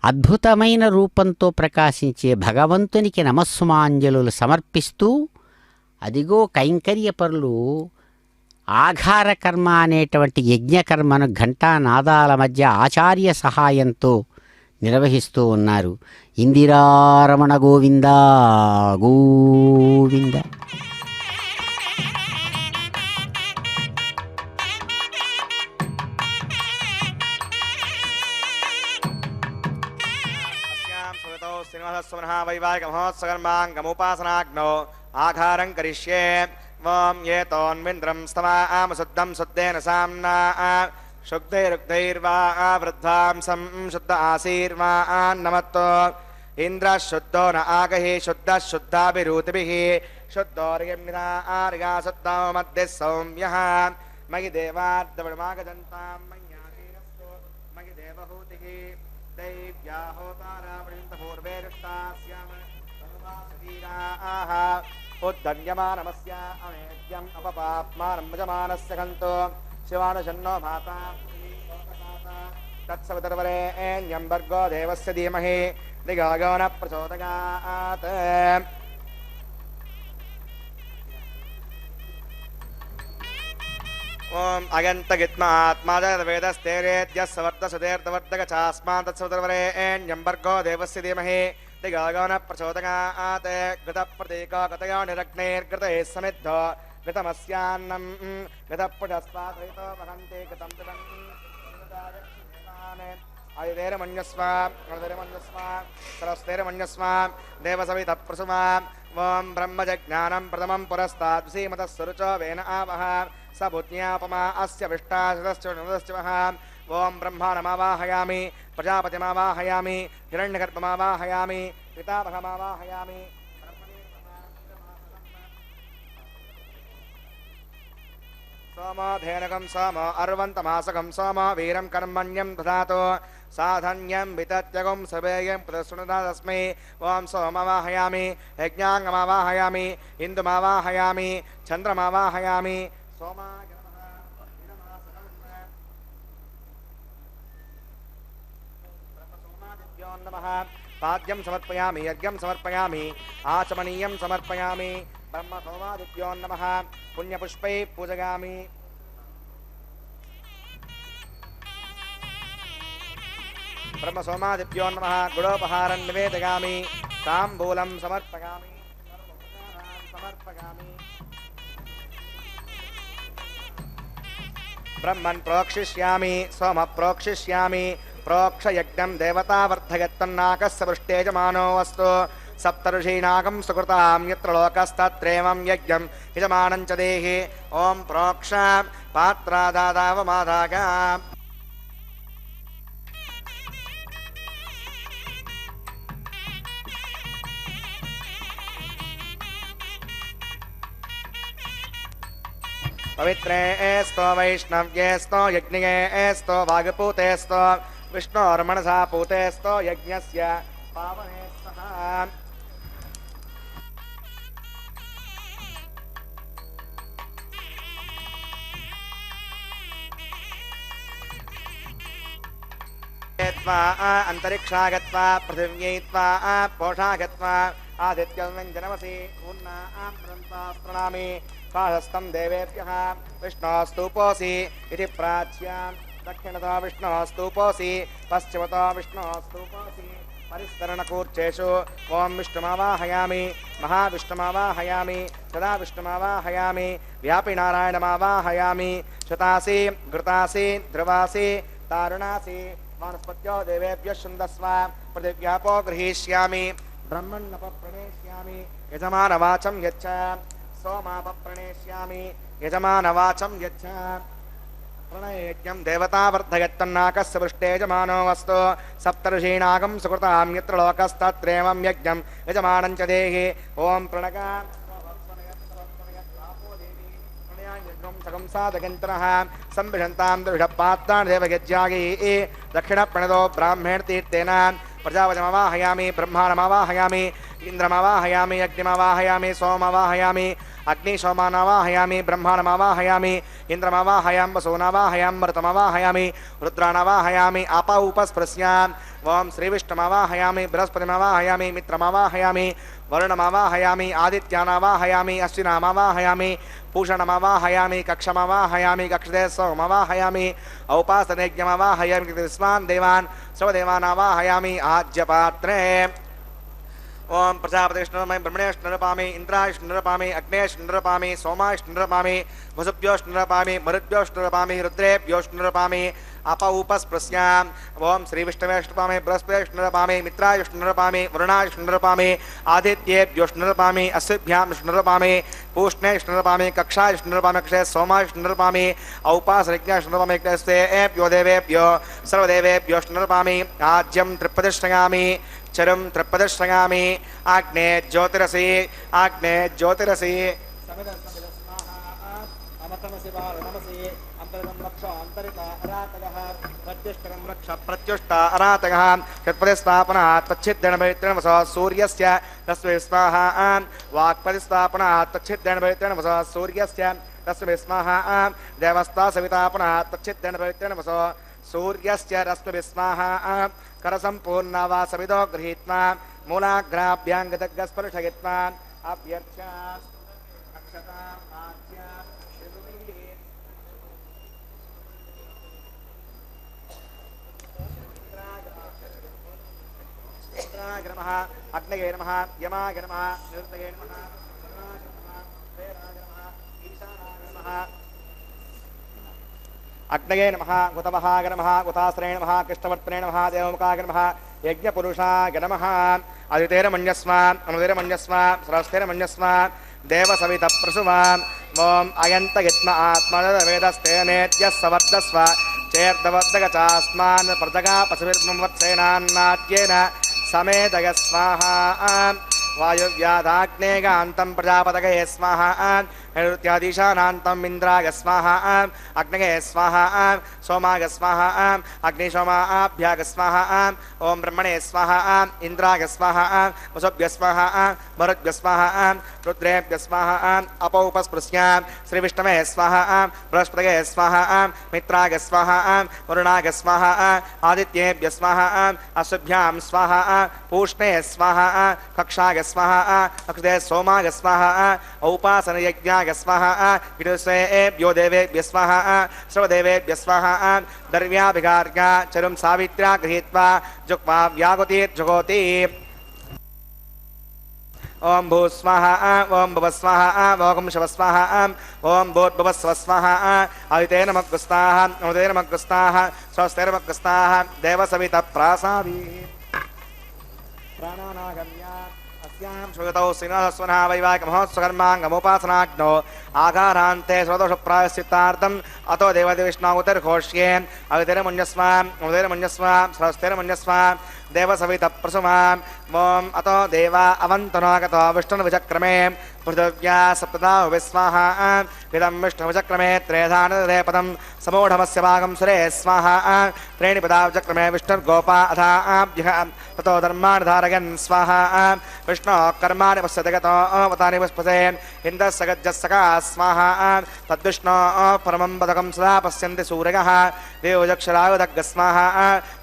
అద్భుతమైన రూపంతో ప్రకాశించే భగవంతునికి నమస్సుమాంజలులు సమర్పిస్తూ అదిగో కైంకర్యపరులు ఆఘార కర్మ అనేటువంటి యజ్ఞకర్మను ఘంటానాదాల మధ్య ఆచార్య సహాయంతో నిర్వహిస్తూ ఉన్నారు. ఇందిరారమణ గోవింద గోవింద. వైవాహిక మహోత్సకర్మాంగముపాసనాగ్నో ఆఘారం కరిష్యే. ఓం ఏతోన్మింద్రం స్తమామ శుద్ధం శుద్ధేన సామ్నా శుద్ధైరుక్తైర్వా వృద్ధాంసం శుద్ధ ఆశీర్వాన్నమత్తో ఇంద్ర శుద్ధో న ఆగహి శుద్ధ శుద్ధాభిరూతిభిః శుద్ధోర్యమిదా శుద్ధో మధ్య సౌమ్యః మయి దేవార్ధవమాగదంతాం మయ్యాధీరస్తో మయి దేవహూతిః దైవ్యా హోతారా ప్రణీత పూర్వేరుష్టాస్యామ సర్వాసవీరాః ఉద్ధన్యమానమస్య అమేద్యం అపపాప్మానం భజమానస్య కంతో శివానుషన్నో మాతా తత్సవితర్వరేణ్యం భర్గో దేవస్య ధీమహి ధియో న ప్రచోదయాత్. ఓం అగంతగిత్మాత్మాజవేదస్తేరేద్యస్సవర్ధసుధేర్ధవర్ధక చాస్మాన్ తత్సవితర్వరేణ్యం భర్గో దేవస్య ధీమహి ధియో న ప్రచోదయాత్. ఘృతప్రతీకో గతయో నిరగ్నైర్ఘృతైః సమిద్ధో ఘృతమస్యాన్నం ఘృతపుటస్వాసహితో వహంతి ఘృతం ఆయుధేరమన్యస్వ సరస్వైరమన్యస్వ దేవసవిత ప్రసుమా. ఓం బ్రహ్మజజ్ఞానం ప్రథమం పురస్తాద్విసీమతః సురుచో వేన ఆవహ స బుజ్ఞాపమా అస్య విష్టాశతశ్చ. ఓం బ్రహ్మాణమావాహయామి ప్రజాపతిమావాహయామి హిరణ్యగర్భమావాహయామి పితామహమావాహయామి. సోమోధేనకం సోమ అర్వంతమాసకం సోమ వీరం కర్మణ్యం దధాతో సాధన్యం వితత్యగం సవేయం ప్రదర్శునదా తస్మై. ఓం సోమవాహయామి యజ్ఞాంగమావాహయామి ఇందుమావాహయామి చంద్రమావాహయామి. సోమాయ నమః. పాద్యం సమర్పయామి యజ్ఞం సమర్పయామి ఆచమనీయం సమర్పయామి. బ్రహ్మ సోమాదిభ్యో నమః. పుణ్యపుష్పై పూజయామి. బ్రహ్మ సోమాదిభ్యో నమః. గుడోపహారం నివేదయామి. తాంబూలం సమర్పయామి. సమర్పయామి. బ్రహ్మన్ ప్రోక్షిష్యామి సోమ ప్రోక్షిష్యామి प्रोक्ष यज्ञं देवतावर्धयत्तन्नाकस्य पृष्ठेजमानो वस्तु सप्तऋषीणागं सुकृतां यत्र लोकस्तत्रेवं यज्ञं यजमानं च देहि ॐ प्रोक्ष पात्रादादावमादाग पवित्रेस्तो वैष्णव्येस्तो यज्ञेस्तो वागपूतेस्तो विष्णोर्मनसा पूतेस्तो यज्ञस्य पावने स्तः अंतरिक्षा गत्वा पृथिव्यै त्वा पोषा गत्वा आदित्यं व्यञ्जनमसि प्रणामि काहस्तं देवेभ्यः विष्णोस्तूपोऽसि इति प्राच्यां दक्षिणतो विष्णोस्तूपोऽसि पश्चिमतो विष्णोस्तूपोऽसि परिस्तरणकूर्चेषु ॐ विष्णुमावाहयामि महाविष्णुमावाहयामि सदा विष्णुमावाहयामि व्यापिनारायणमावाहयामि शतासि घृतासि ध्रुवासि तारुणासि वनस्पत्यो देवेभ्यः छन्दस्व पृथिव्यापो गृहीष्यामि ब्रह्मण्यपप्रणेष्यामि यजमानवाचं यच्च सोमापप्रणेष्यामि यजमानवाचं यच्च प्रणयज्ञं देवतावर्धयत्तन्नाकस्य पृष्ठे यजमानो वस्तु सप्तऋषीणागं सुकृतां यत्र लोकस्तत्रेवं यज्ञं यजमानं च देहि ॐ प्रणगा सकं साधकन्तरः संविशन्तां दृढपात्रान् देवयज्ञागी दक्षिणप्रणतो ब्राह्मण तीर्थेन प्रजापतिमवाहयामि ब्रह्माणमवाहयामि इन्द्रमवाहयामि अग्निमवाहयामि सोमवाहयामि अग्निशोमानवाहयामि ब्रह्माणमवाहयामि इन्द्रमवाहयां वसूनवाहयां मरुतमवाहयामि रुद्राणवाहयामि आपा उपस्पृश्याम् ॐ श्रीविष्णुमवाहयामि बृहस्पतिमवाहयामि मित्रमवाहयामि वरुणमवाहयामि आदित्यानवाहयामि अश्विनामवाहयामि पूषणमवाहयामि कक्षमवाहयामि कक्षदेशमवाहयामि औपासनेज्ञमवाहयामि स्वान् देवान् सर्वदेवानावाहयामि आज्यपात्रे ओम प्रजापतिष्णुरपामि ब्रह्मणेष्णुरपामि इंद्राष्णुरपामि अग्नेष्णुरपामि सोमाष्णुरपामि वसुभ्योष्णुरपामि मरुद्भ्योष्णुरपामि रुद्रेभ्योष्णुरपामि अपौपस्पृश्याम् ओम श्रीविष्णुवेष्णुरपामि बृहस्पतिष्णुरपामि मित्राष्णुरपामि वरुणाष्णुरपामि आदित्येभ्योष्णुरपामि अश्विभ्याम्ष्णुरपामि पूष्णेष्णुरपामि कक्षाष्णुरपामि कक्षे सोमाष्णुरपामि औपासनिज्ञाष्णुरपामि कक्षेभ्यो देवेभ्यो सर्वदेवेभ्योष्णुरपामि आज्यं त्रिप्रतिष्ठयामि चरम त्रिपदश्रयामि आग्ने ज्योतिरसि अमतमसि बालनमसि अंतरं रक्ष अंतरिता अरातगः प्रत्युष्टं रक्ष प्रत्युष्टा अरातगः षट्पदिस्थापना तच्छिद्देन पवित्रेण वसो सूर्यस्य तस्मै स्वाहा वाक्पदिस्थापना तच्छिद्देन पवित्रेण वसो सूर्यस्य तस्मै स्वाहा देवस्ता सवितापना तच्छिद्देन पवित्रेण वसो सूर्यस्य रश्मिभिः स्वाहा करसम्पूर्णा वा सविदो गृहीत्वा मूलाग्राभ्याङ्गदग्गस्पर्शयित्वा अभ्यर्च्या अक्षताम् आज्ञा इंद्राय नमः अग्नये नमः यमाय नमः निरुतये नमः वरुणाय नमः वेदाय नमः ईशानाय नमः अग्नये नमः गुतवहाय नमः गुताश्रये नमः कृष्णवर्त्तने नमः देवमुखाय नमः यज्ञपुरुषाय नमः अदितेरमन्यस्व अनुदेरमन्यस्व सरस्तेरमन्यस्व देवसवितप्रसुवाम् ॐ अयन्त यत्म आत्मवेदस्तेनेत्यः सवर्धस्व चेर्दवद्दगचास्मान् प्रजगापशुभिर्मवत्सेनान्नाद्येन समेदय स्वाहा वायुव्याधाग्नेगान्तं प्रजापतये स्वाहा नैऋत्यादिशानान्तं इन्द्राय स्वाहा अग्नये स्वाहा सोमाय स्वाहा अग्निशोमाभ्याग स्वाहा ओं ब्रह्मणे स्वाहा इन्द्राय स्वाहा वसुभ्य स्वाहा मरुद्भ्य स्वाहा रुद्रेभ्य स्वाहा अपौपस्पृश्यां श्रीविष्णवे स्वाहा बृहस्पतये स्वाहा मित्राय स्वाहा वरुणाय स्वाहा आदित्येभ्य स्वाहा अश्विभ्यां स्वाहा पूष्णे स्वाहा कक्षाय स्वाहा अक्षदे सोमाय स्वाहा औपासनयज्ञाय स्वाहा विदुषेभ्यो देवेभ्य स्वाहा सर्वदेवेभ्य स्वाहा दर्व्याभिगार्या चरुं सावित्र्या गृहीत्वा जुक्वा व्यागुतिर्जुगोति ఓం భూస్వాహ ఓం భువస్వాహ ఓం శివస్వాహ ఓం భూర్భువస్వస్వాహ అవితేనమగ్గుస్తాహ అముదేనమగ్గుస్తాహ స్వస్తేనమగ్గుస్తాహ దేవసవిత ప్రాసాది ప్రాణానాగమ్య అస్యాం శ్రుతౌ శ్రీనివాసస్వనః వైవాహికమహోత్సవకర్మాంగముపాసనాగ్నో ఆకారాంతే శ్రోతోషప్రాయశ్చిత్తార్థం అతో దేవదేవిష్ణాముతిర్ఘోష్యే అవితేనమున్యస్వ అముదేనమున్యస్వ స్వస్తేనమున్యస్వ దేవసవిత ప్రసుమాం ఓం అతో దేవా అవంతనాగతో విష్ణుర్విచక్రమే పృథివ్యా సప్తదా విస్వాహ ఇదం విష్ణువిచక్రమే త్రేధానదే పదం సమూఢమస్య భాగం సురే స్వాహ త్రేణి పదా విచక్రమే విష్ణుర్గోపా అథాభ్యః తతో ధర్మాణి ధారయన్ స్వాహ విష్ణో కర్మాణి పశ్యతి గతో అవతాని పుష్పసే ఇంద్రస్య గజ్జస్సకా స్వాహ తద్విష్ణో పరమం పదకం సదా పశ్యంతి సూర్యః దేవజక్షరాయుధగ్గ స్వాహ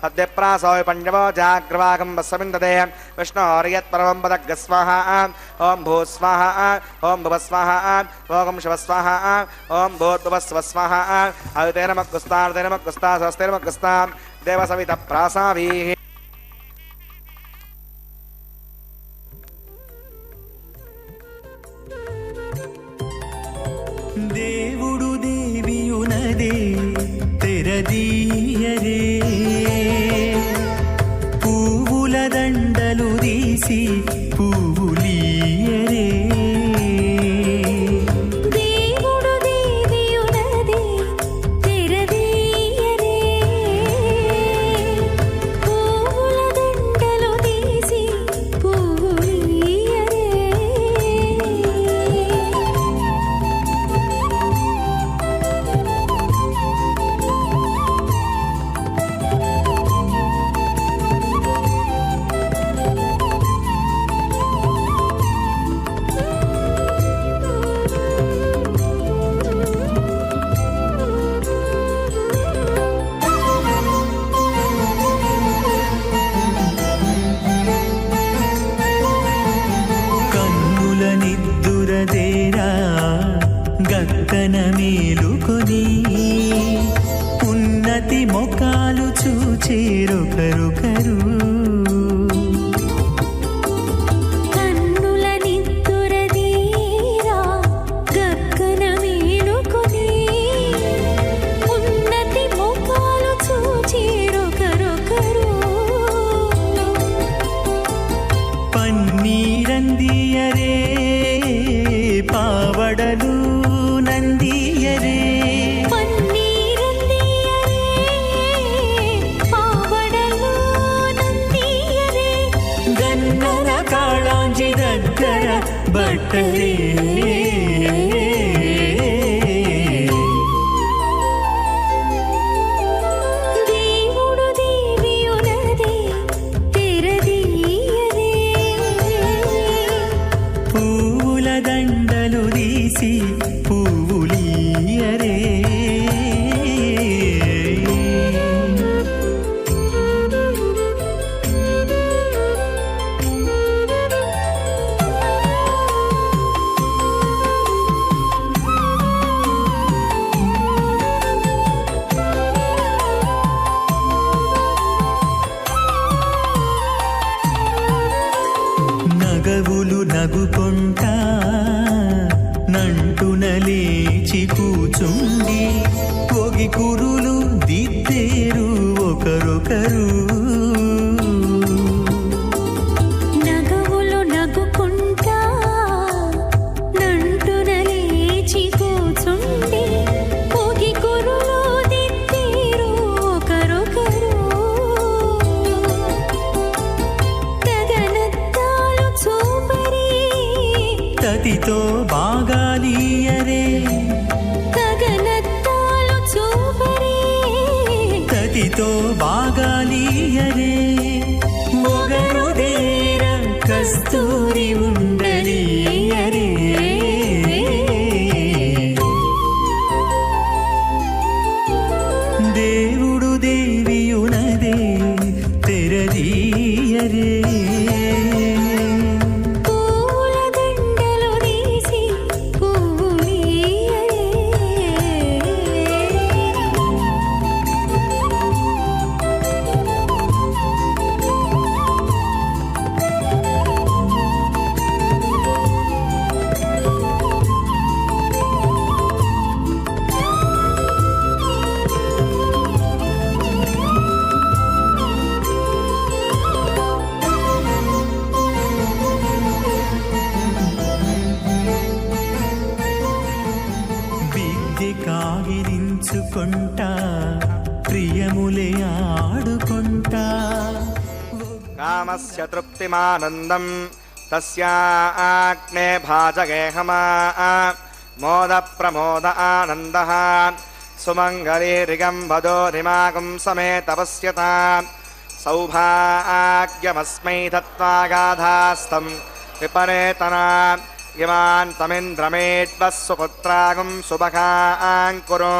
తద్విప్రాసో పండవో జాగ్రవాగం వస్సమిందదే విష్ణోర్యత్పరమం పదగ్గ స్వాహ ఓం భూస్వాహ ఓం భువస్వాహ ఓం శివస్వాహ ఓం భూర్భువస్వస్వాహ అవితేనమగ్గుస్తార్తేనమగ్గుస్తా స్వస్తేనమగ్గుస్తా దేవసవిత ప్రాసాభీః దేవుడు దేవియునదే తెరదీయరే పువ్వుల దండలు తీసి పువ్వులీయరే దేవుడు దేవియునదే తెరదీయరే పువ్వుల దండలు తీసి పువ్వులీయరే కన్నుల నిద్దురదేరా గక్కన మేలుకొని ఉన్నతి మొకాలు చూచేరొకరొకరు కన్నుల నిద్దురదీరా గగ్గన మేలుకొని ఉన్నతి ముఖాలు చూచిరొకరొకరు పన్నీరందియరే పావడలు నందియరే పన్నీరందియరే పావడలు నందియరే గన్నర కాళాంజి దగ్గర బట్టరే దేవుడు దేవియునదే తెరదీయరే పువ్వుల దండలు తీసి పువ్వులీయరే నగవులు నగుకొంటా నంటున లేచి కూచుండి పొగి కురులు దిద్దేరు ఒకరొకరు నగవులు నగుకుంటా నంటున లేచి కూచుండి పొగి కురులు దిద్దేరు ఒకరొకరు గగనత్తాలు చూపరి తతితో బాగాలీయరే గగనత్తాలు చూపరి తతితో బాగాలీయరే మొగరు దేర కస్తూరి ఉండలీయరే దేవుడు దేవియునదే తెరదీయరే పూల దండలు తీసి పువ్వులీయరే చూసుకుంటా ప్రియములే ఆడుకుంటా కామస్య తృప్తిమానందం తస్యాగ్నే భాజగేహమా మోద ప్రమోద ఆనందః సుమంగళీరిగం వదో రిమాగం సమే తపస్యత సౌభాగ్యమస్మై దత్వాగాధాస్తం విపరేతనా ఇమాన్ తమింద్రమేడ్వః సుపుత్రాగం సుభగాంకురు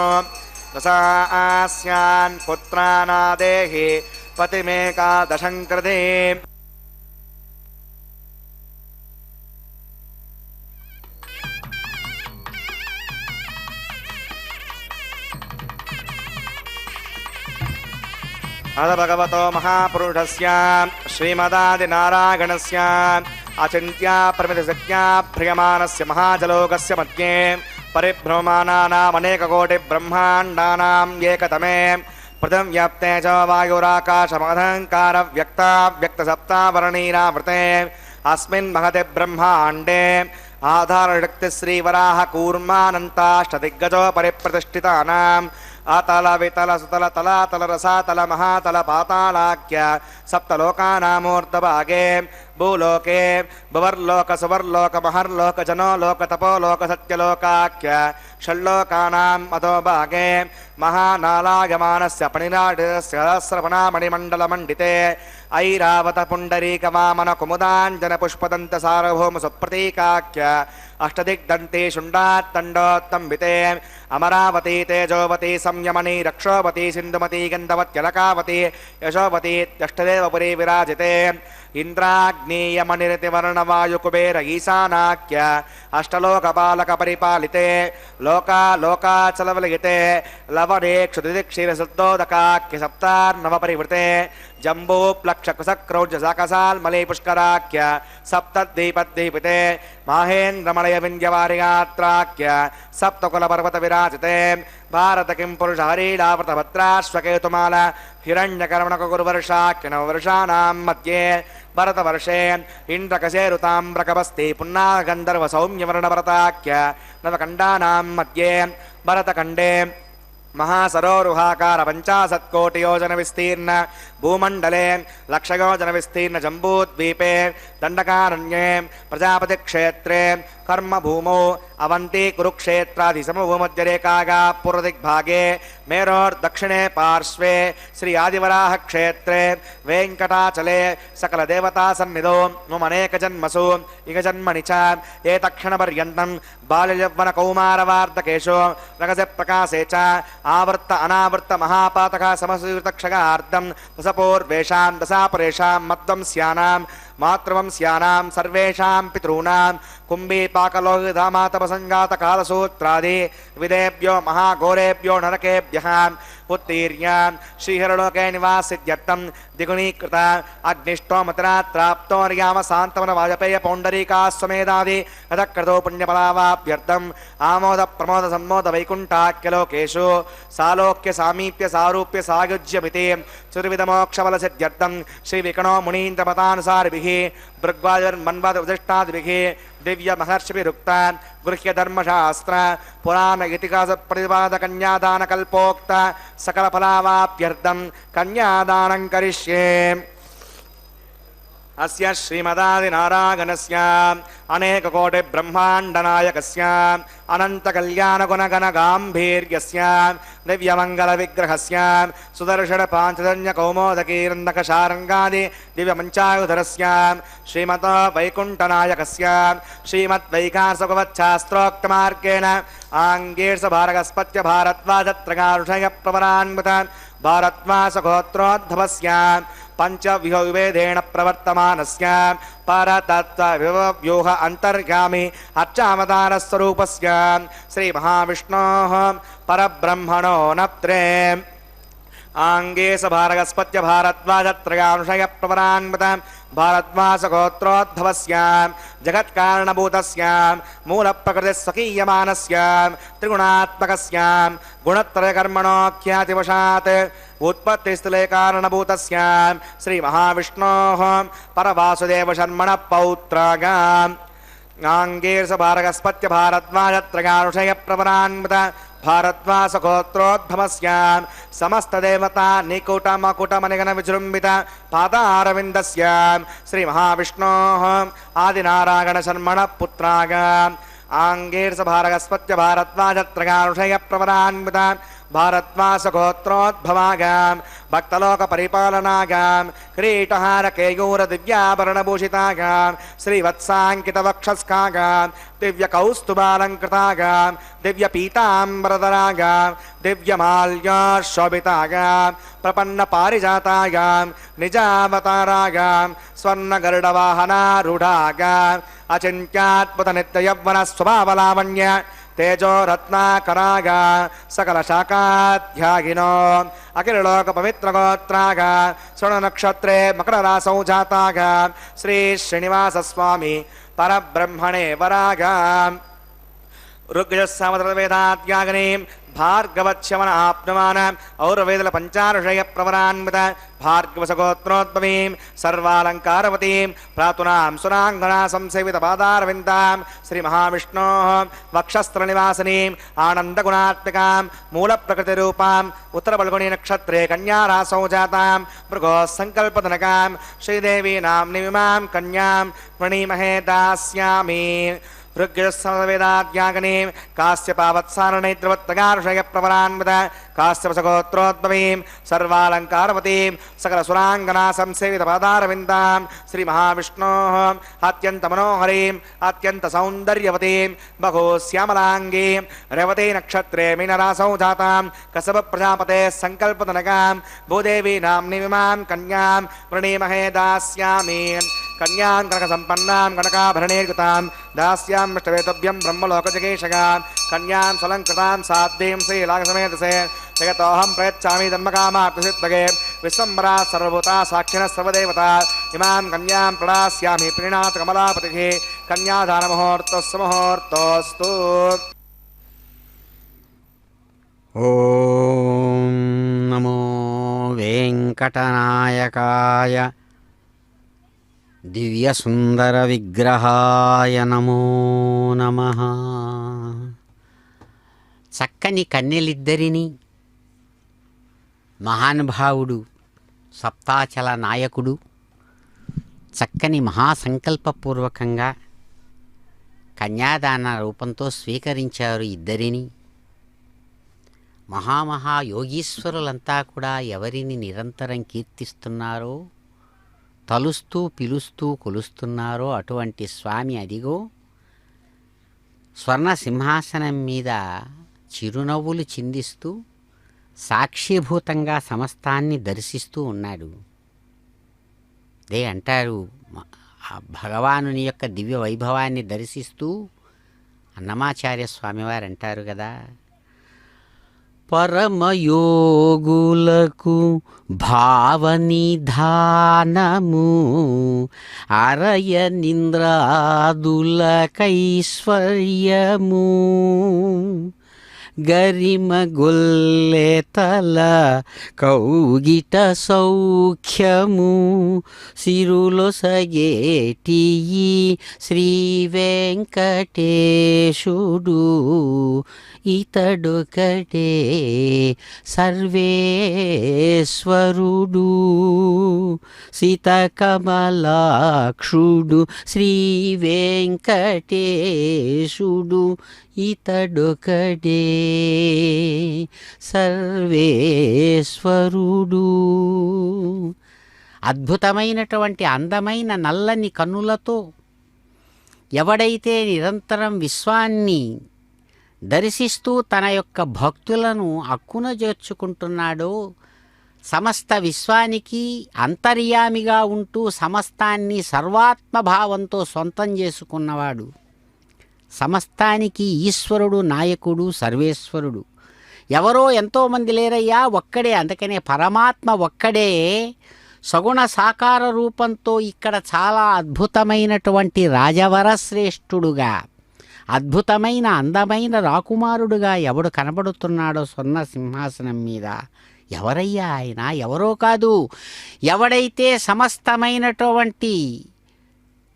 దశాస్యాన్ పుత్రానాదేహి పతిమేకాదశం కృతే. అద భగవతో మహాపురుషస్య శ్రీమదాదినారాయణస్య అచింత్యా ప్రమితిశక్త్యా భ్రియమానస్య మహాజలోకస్య మధ్యే పరిభ్రమమానానామనేకకోటి బ్రహ్మాండానాం ఏకతమే పృథివ్యాప్తే చ వాయురాకాశమహంకార వ్యక్తసప్తావరణీరావృతే అస్మిన్ మహతి బ్రహ్మాండే ఆధారశక్తి శ్రీవరాహ కూర్మానంతాష్టదిగ్గజో పరిప్రతిష్ఠితానాం అతల వితల సుతల తలాతల రసాతల మహాతల పాతాళాఖ్య సప్తలోకానామూర్ధభాగే భూలోకే భువర్లోక సువర్లోక మహర్లోక జనోలోక తపోలోక సత్యలోకాఖ్య షల్లోకానాం అధోభాగే మహానాలాయమానస్య పణిరాటిరస్య సహస్రవణామణిమండలమండితే ఐరావత పుండరీక వామన కుముదాంజన పుష్పదంత సార్వభౌమ సుప్రతీకాఖ్య అష్టదిగ్దంతే శుండాత్తండోత్తంబితే అమరావతి తేజోవతి సంయమని రక్షోవతి సింధుమతి గంధవత్యలకావతి యశోవతి అష్టదేవపురీ విరాజితే ఇంద్రాగ్నేయమణిరతివర్ణవాయుకుబేర ఈశానాఖ్య అష్టలోకపాలక పరిపాలితే లోకాచలవలయితే లవణే క్షుదిక్షీరశుద్ధోదకాఖ్య సప్తార్ణవ పరివృతే జంబూప్లక్షకుశక్రౌర్జ సాకసాల్మలే పుష్కరాఖ్య సప్తద్వీపద్వీపితే మాహేంద్రమలయ వింధ్యవారిగాత్రాఖ్య సప్తకులపర్వత విరాజితే భారత కిం పురుష హరీడావృత భద్రాశ్వకేతుమాల హిరణ్యకర్మణకురువర్షాఖ్య నవవర్షాణాం మధ్యే భరతవర్షే ఇంద్రకశేరుతామ్రకవస్తి పున్నాగంధర్వ సౌమ్యవర్ణభరతాఖ్య నవకండానాం మధ్యే భరతఖండే మహాసరోరుహాకార 50 కోటియోజన విస్తీర్ణ భూమండలే లక్షయోజన విస్తీర్ణ జంబూద్వీపే దండకారణ్యే ప్రజాపతి క్షేత్రే కర్మభూమౌ అవంతి కురుక్షేత్రాది సమభూమధ్యరేఖాగా పూర్వదిగ్భాగే మేరోర్దక్షిణే పార్శ్వే శ్రీ ఆదివరాహ క్షేత్రే వెంకటాచలే సకల దేవతా సన్నిధౌ మమనేక జన్మసు ఇక జన్మని చ ఏ తక్షణపర్యంతం బాల్యయౌవన కౌమారవార్ధకేషు రగస ప్రకాశే చ ఆవర్త అనావర్త మహాపాతక సమసూతక్షగార్ధం దశపూర్వేషాం దశాపరేషాం మధ్వంస్యానాం మాతృవంస్యానాం సర్వేషాం పితॄణాం కుంభీపాకలోహితామాతపసంగాత కాలసూత్రాది విదేభ్యో మహాఘోరేభ్యో నరకేభ్యః ఉత్తీర్య శ్రీహరలోకే నివాసిత్యర్థం ద్విగుణీకృత అగ్నిష్టోమతిరాత్రాప్తోర్యామ సాంతవన వాజపేయ పౌండరీకాశ్వమేధాది యథక్రతో పుణ్యఫలావాభ్యర్థం ఆమోద ప్రమోద సన్మోద వైకుంఠాఖ్యలోకేషు సాలోక్య సామీప్య సారూప్య సాయుజ్యమితి చతుర్విధమోక్షఫల సిద్ధ్యర్థం శ్రీ వికణో మునీంద్రమతానుసారిభిః భృగ్వాదిర్మన్వాద ఉదిష్టాదిభిః దివ్య మహర్షిభిరుక్త గృహ్య ధర్మశాస్త్ర పురాణ ఇతిహాస ప్రతిపాద కన్యాదాన కల్పోక్త సకల ఫలావాప్యర్థం కన్యాదానం కరిష్యే. అస్య శ్రీమదాదినారాయణస్య అనేక కోటి బ్రహ్మాండనాయకస్య అనంత కళ్యాణ గుణగణ గాంభీర్యస్య దివ్యమంగళ విగ్రహస్య సుదర్శన పాంచజన్య కౌమోదకీరందక శారంగాది దివ్యమంచాయుధరస్య శ్రీమత వైకుంఠనాయకస్య శ్రీమద్వైకాసభవచ్ఛాస్త్రోక్తమార్గేణ ఆంగీర్ష భారగస్పత్య భారద్వాజత్రగారుషయ ప్రవరాన్విత భారద్వాసగోత్రోద్భవస్య పంచవ్యూహేదేన ప్రవర్తమానస్య పరతత్వవ్యూహ అంతర్గామి అర్చావతారస్వరూపస్య శ్రీ మహావిష్ణోః పరబ్రహ్మణో నత్రే ఆంగేశ భారగస్పత్య భారద్వాజత్రయానుషయ ప్రవరాన్విత భారద్వాసగోత్రోద్భవస్య జగత్కారణభూతస్య మూలప్రకృతి స్వకీయమానస్య త్రిగుణాత్మకస్య గుణత్రయకర్మణోఖ్యాతివశాత్ ఉత్పత్తిస్థలే కారణభూతస్య శ్రీ మహావిష్ణోః పరవాసుదేవ శర్మణ పౌత్రగా ఆంగీర్ష భారగస్పత్య భారద్వాజత్రయానుషయ ప్రవరాన్విత భారద్వాస గోత్రోద్భవస్య సమస్త దేవతా నికుట మకుట మణిగణ విజృంభిత పాదారవిందస్య శ్రీ మహావిష్ణోః ఆదినారాయణ శర్మణ పుత్రాగ ఆంగీర్స భారగస్పత్య భారద్వాజత్రగానుషయ ప్రవరాన్విత భారద్వాస గోత్రోద్భవాగాం భక్తలోక పరిపాలనాగాం క్రీటహార కేయూర దివ్యాభరణభూషితాగాం శ్రీవత్సాంకిత వక్షస్కాగాం దివ్య కౌస్తుభాలంకృతాగాం దివ్య పీతాంబరధరాగాం దివ్యమాల్యాశోభితాగాం ప్రపన్న పారిజాతాగాం నిజావతారాగాం స్వర్ణ గరుడవాహనారూఢాగాం అచింత్యాద్భుత నిత్య యవ్వన స్వభావలావణ్య తేజో రత్నాకరాగా సకల శాఖాధ్యాగినో అఖిలలోక పవిత్ర గోత్రాగా శ్రవణ నక్షత్రే మకర రాసౌ జాతాగా శ్రీ శ్రీనివాస స్వామి పరబ్రహ్మణే వరాగా ఋగ్యస్సామవేదాత్యాగనీం భార్గవత్యమన ఆప్నమాన ఔరవేదల పంచారుషయ ప్రవరాన్విత భార్గవసగోత్రోద్భవీం సర్వాలంకారవతీం ప్రాతునాం సురాంగనా సంసేవిత పాదారవిందాం శ్రీ మహావిష్ణోః వక్షస్త్రనివాసినీం ఆనందగుణాత్మికాం మూలప్రకృతిరూపాం ఉత్తరబల్గుణి నక్షత్రే కన్యారాసౌ జాతాం మృగో సంకల్పధనకాం శ్రీదేవీ నామ్నిమిమాం కన్యాం ప్రణీమహే దాస్యామి ఋగ్యస్సమవేదాత్యాగనీం కాశ్యపావత్సారణైత్రవత్తగారుషయ ప్రవరాన్విత కాశ్యపసగోత్రోద్భవీం సర్వాలంకారవతీం సకల సురాంగనా సంసేవిత పాదారవిందాం శ్రీ మహావిష్ణోః అత్యంత మనోహరీం అత్యంత సౌందర్యవతీం బహుశ్యామలాంగీం రేవతీ నక్షత్రే మీనరాసౌ జాతాం కసబ ప్రజాపతే సంకల్పతనకాం భూదేవీ నామ్నిమిమాం కన్యాం ప్రణీమహే దాస్యామి కన్యాం కనక సంపన్నాం కనకాభరణీర్కృతాం దాస్యామిష్టవేతవ్యం బ్రహ్మలోకజగేషగాం కన్యాం సలంకృతాం సాధ్యీం శ్రీలాగసమేతసే జగతోహం ప్రయచ్చామి ధర్మకామార్థసిద్ధగే విశ్వంబరా సర్వభూతా సాక్షిణ సర్వదేవతా ఇమాం కన్యాం ప్రదాస్యామి ప్రీణాత్ కమలాపతిః కన్యాదానముహూర్తస్సు ముహూర్తోస్తు. ఓం నమో వెంకటనాయకాయ దివ్యసుందర విగ్రహాయ నమో నమః. చక్కని కన్యలిద్దరిని మహానుభావుడు సప్తాచల నాయకుడు చక్కని మహాసంకల్పపూర్వకంగా కన్యాదాన రూపంతో స్వీకరించారు ఇద్దరిని. యోగీశ్వరులంతా కూడా ఎవరిని నిరంతరం కీర్తిస్తున్నారో, తలుస్తూ పిలుస్తూ కొలుస్తున్నారో అటువంటి స్వామి అదిగో స్వర్ణ సింహాసనం మీద చిరునవ్వులు చిందిస్తూ సాక్షిభూతంగా సమస్తాన్ని దర్శిస్తూ ఉన్నాడు. అదే అంటారు, భగవానుని యొక్క దివ్య వైభవాన్ని దర్శిస్తూ అన్నమాచార్య స్వామివారు అంటారు కదా, పరమయోగులకు భావనిధానము అరయ నింద్రాదులకైశ్వర్యము గరిమ గొల్లెతల కౌగిట సౌఖ్యము సిరులొసగేటి శ్రీ వెంకటేశుడు ఇతడొకటే సర్వేశ్వరుడు సీతకమలాక్షుడు శ్రీ వెంకటేశుడు ఇతడొకటే సర్వేశ్వరుడు. అద్భుతమైనటువంటి అందమైన నల్లని కన్నులతో ఎవడైతే నిరంతరం విశ్వాన్ని దర్శిస్తూ తన యొక్క భక్తులను అక్కున చేర్చుకుంటున్నాడో, సమస్త విశ్వానికి అంతర్యామిగా ఉంటూ సమస్తాన్ని సర్వాత్మభావంతో సొంతం చేసుకున్నవాడు, సమస్తానికి ఈశ్వరుడు, నాయకుడు, సర్వేశ్వరుడు. ఎవరో ఎంతోమంది లేరయ్యా, ఒక్కడే. అందుకనే పరమాత్మ ఒక్కడే సగుణ సాకార రూపంతో ఇక్కడ చాలా అద్భుతమైనటువంటి రాజవరశ్రేష్ఠుడుగా, అద్భుతమైన అందమైన రాకుమారుడుగా ఎవడు కనబడుతున్నాడో స్వర్ణ సింహాసనం మీద, ఎవరయ్యా ఆయన? ఎవరో కాదు, ఎవడైతే సమస్తమైనటువంటి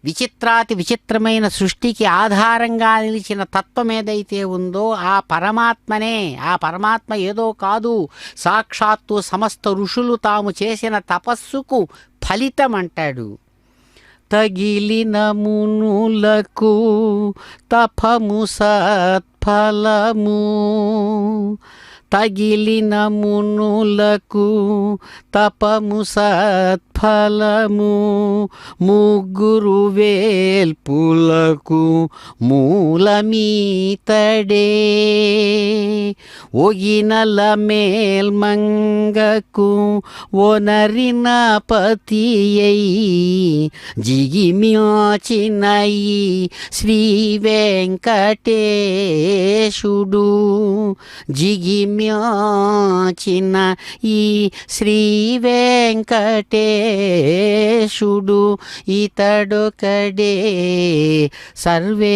విచిత్రాతి విచిత్రమైన సృష్టికి ఆధారంగా నిలిచిన తత్వం ఏదైతే ఉందో ఆ పరమాత్మ ఏదో కాదు, సాక్షాత్తు సమస్త ఋషులు తాము చేసిన తపస్సుకు ఫలితం అంటాడు. తగిలిన మునులకు తపము సత్ఫలము, తగిలిన మునులకు తపము సత్ఫలము, ముగ్గురు వేల్పులకు మూలమీతడే, ఒగినల మేల్మంగకు ఒనరిన పతియై, జిగిమ్యాచినయి శ్రీ వెంకటేశుడు, జిగిమ్యాచిన ఈ శ్రీ వెంకటేశుడు, ఇతడొకడే సర్వేశ్వరుడు,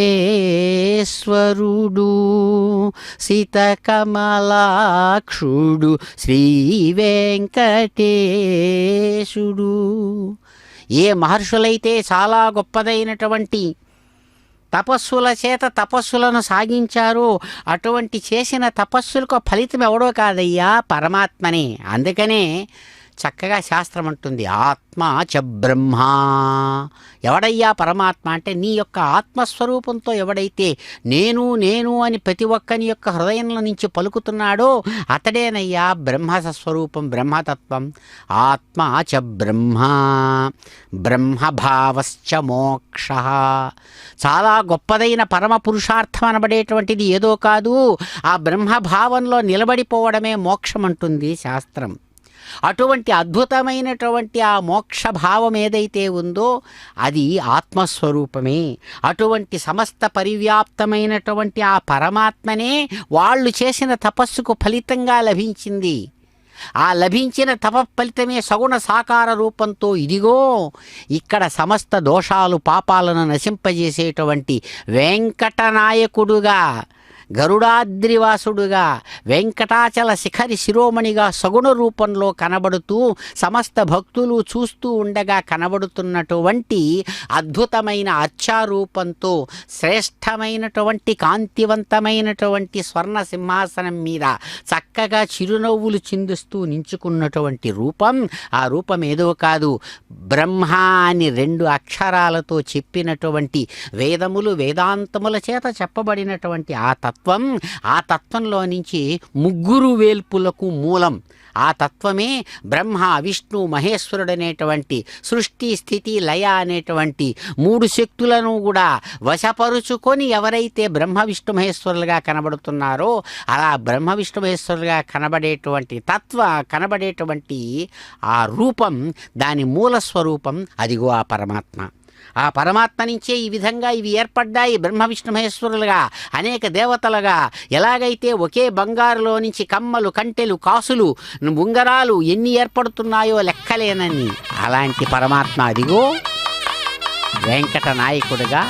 సితకమలాక్షుడు శ్రీ వెంకటేశుడు. ఏ మహర్షులైతే చాలా గొప్పదైనటువంటి తపస్సుల చేత తపస్సులను సాగించారో అటువంటి చేసిన తపస్సులకు ఫలితం ఎవడో కాదయ్యా, పరమాత్మనే. అందుకనే చక్కగా శాస్త్రం అంటుంది, ఆత్మ చ బ్రహ్మ. ఎవడయ్యా పరమాత్మ అంటే నీ యొక్క ఆత్మస్వరూపంతో ఎవడైతే నేను నేను అని ప్రతి ఒక్కని యొక్క హృదయంలో నుంచి పలుకుతున్నాడో అతడేనయ్యా బ్రహ్మస్వరూపం, బ్రహ్మతత్వం. ఆత్మ చ బ్రహ్మ, బ్రహ్మభావశ్చ మోక్ష. చాలా గొప్పదైన పరమ పురుషార్థం అనబడేటువంటిది ఏదో కాదు, ఆ బ్రహ్మభావంలో నిలబడిపోవడమే మోక్షం అంటుంది శాస్త్రం. అటువంటి అద్భుతమైనటువంటి ఆ మోక్షభావం ఏదైతే ఉందో అది ఆత్మస్వరూపమే. అటువంటి సమస్త పరివ్యాప్తమైనటువంటి ఆ పరమాత్మనే వాళ్ళు చేసిన తపస్సుకు ఫలితంగా లభించింది. ఆ లభించిన తప ఫలితమే సగుణ సాకార రూపంతో ఇదిగో ఇక్కడ సమస్త దోషాలు పాపాలను నశింపజేసేటువంటి వెంకటనాయకుడుగా, గరుడాద్రివాసుడుగా, వెంకటాచల శిఖరి శిరోమణిగా సగుణ రూపంలో కనబడుతూ సమస్త భక్తులు చూస్తూ ఉండగా కనబడుతున్నటువంటి అద్భుతమైన అర్చారూపంతో శ్రేష్టమైనటువంటి కాంతివంతమైనటువంటి స్వర్ణ సింహాసనం మీద చక్కగా చిరునవ్వులు చిందిస్తూ నించుకున్నటువంటి రూపం. ఆ రూపం ఏదో కాదు, బ్రహ్మ అని 2 అక్షరాలతో చెప్పినటువంటి వేదములు వేదాంతముల చేత చెప్పబడినటువంటి ఆ తత్వం. ఆ తత్వంలో నుంచి ముగ్గురు వేల్పులకు మూలం. ఆ తత్వమే బ్రహ్మ విష్ణు మహేశ్వరుడు అనేటువంటి సృష్టి స్థితి లయ అనేటువంటి 3 శక్తులను కూడా వశపరుచుకొని ఎవరైతే బ్రహ్మ విష్ణు మహేశ్వరులుగా కనబడుతున్నారో అలా బ్రహ్మ విష్ణు మహేశ్వరులుగా కనబడేటువంటి ఆ రూపం, దాని మూల స్వరూపం అదిగో ఆ పరమాత్మ. ఆ పరమాత్మ నుంచే ఈ విధంగా ఇవి ఏర్పడ్డాయి. బ్రహ్మ విష్ణు మహేశ్వరులుగా అనేక దేవతలుగా ఎలాగైతే ఒకే బంగారులో నుంచి కమ్మలు, కంటెలు, కాసులు, ఉంగరాలు ఎన్ని ఏర్పడుతున్నాయో లెక్కలేనని, అలాంటి పరమాత్మ అదిగో వెంకట నాయకుడుగా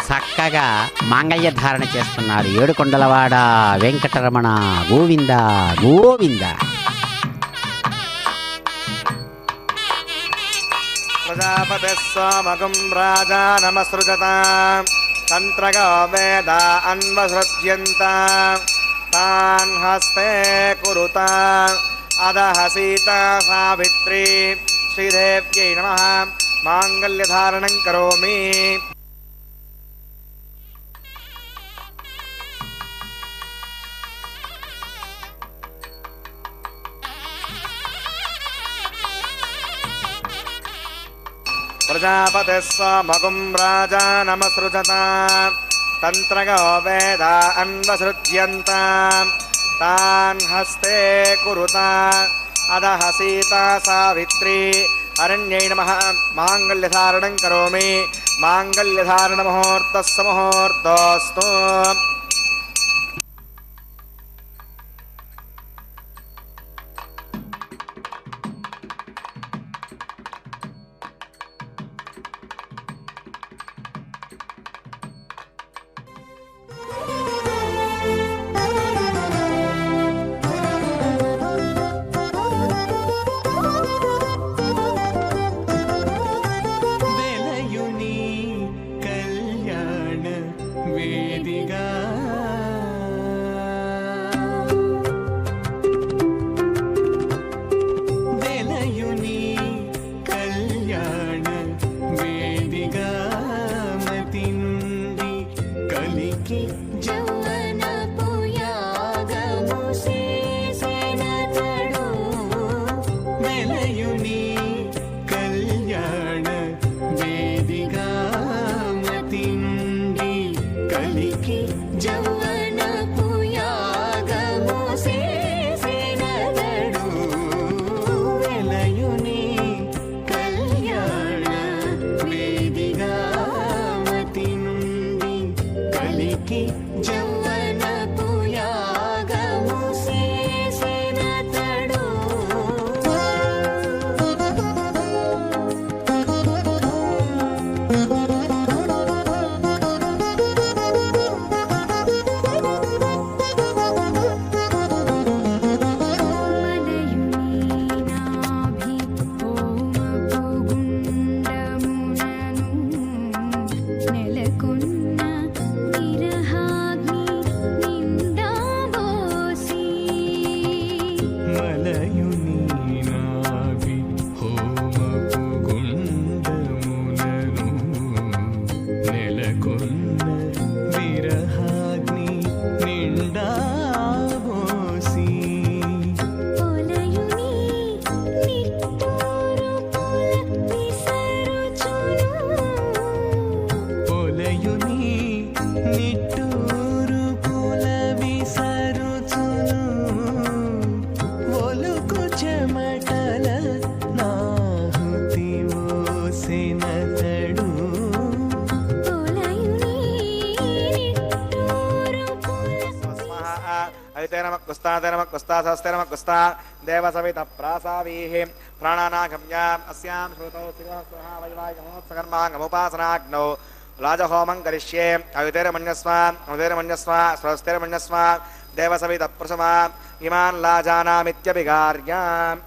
చక్కగా మాంగళ్య ధారణ చేస్తున్నారు. ఏడుకొండలవాడ వెంకటరమణ గోవింద గోవింద. ప్రజాపతిः సోమగుం రాజానమసృజత తంత్రగా వేద అన్వసృజ్యంత తాన్ హస్తే కురుత అదః సీతా సావిత్రీ శ్రీదేవ్యై నమః మాంగళ్యధారణం కరోమి. ప్రజాపతిः సోమగుం రాజానమసృజత తంత్రగో వేద అన్వసృజ్యంత తాన్ హస్తే కురుత అదః సీతా సావిత్రీ అరణ్యై నమః మాంగళ్యధారణం కరోమి. మాంగళ్యధారణ ముహూర్తస్సు ముహూర్తోస్తు. तेनमकुस्ता स्वस्तिनमकुस्ता देवसवितप्रासावीः प्राणानागम्याम् अस्यां श्रुतौ शिवस्वहा वैवाहिकमोत्सकर्माङ्गमुपासनाग्नौ राजहोमं करिष्ये अयुतेर्मन्यस्व स्वस्तिर्मन्यस्व देवसवितप्रसमा इमान् लाजानामित्यभिगार्याम्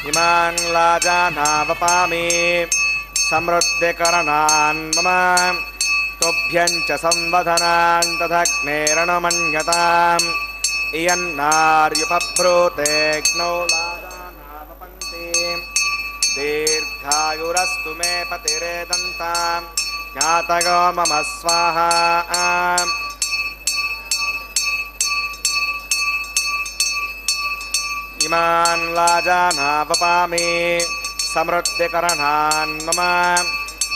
इमान् लाजानावपामि समृद्धिकरणान् मम तुभ्यं च संवदनान् तदग्नेरणमन्यताम् इयन्नार्युपब्रूतेऽग्नौ लाजानावपन्ति दीर्घायुरस्तु मे पतिरेदन्तां ज्ञातयो मम स्वाहा इमान् लाजानावपामि समृद्धिकरणान् मम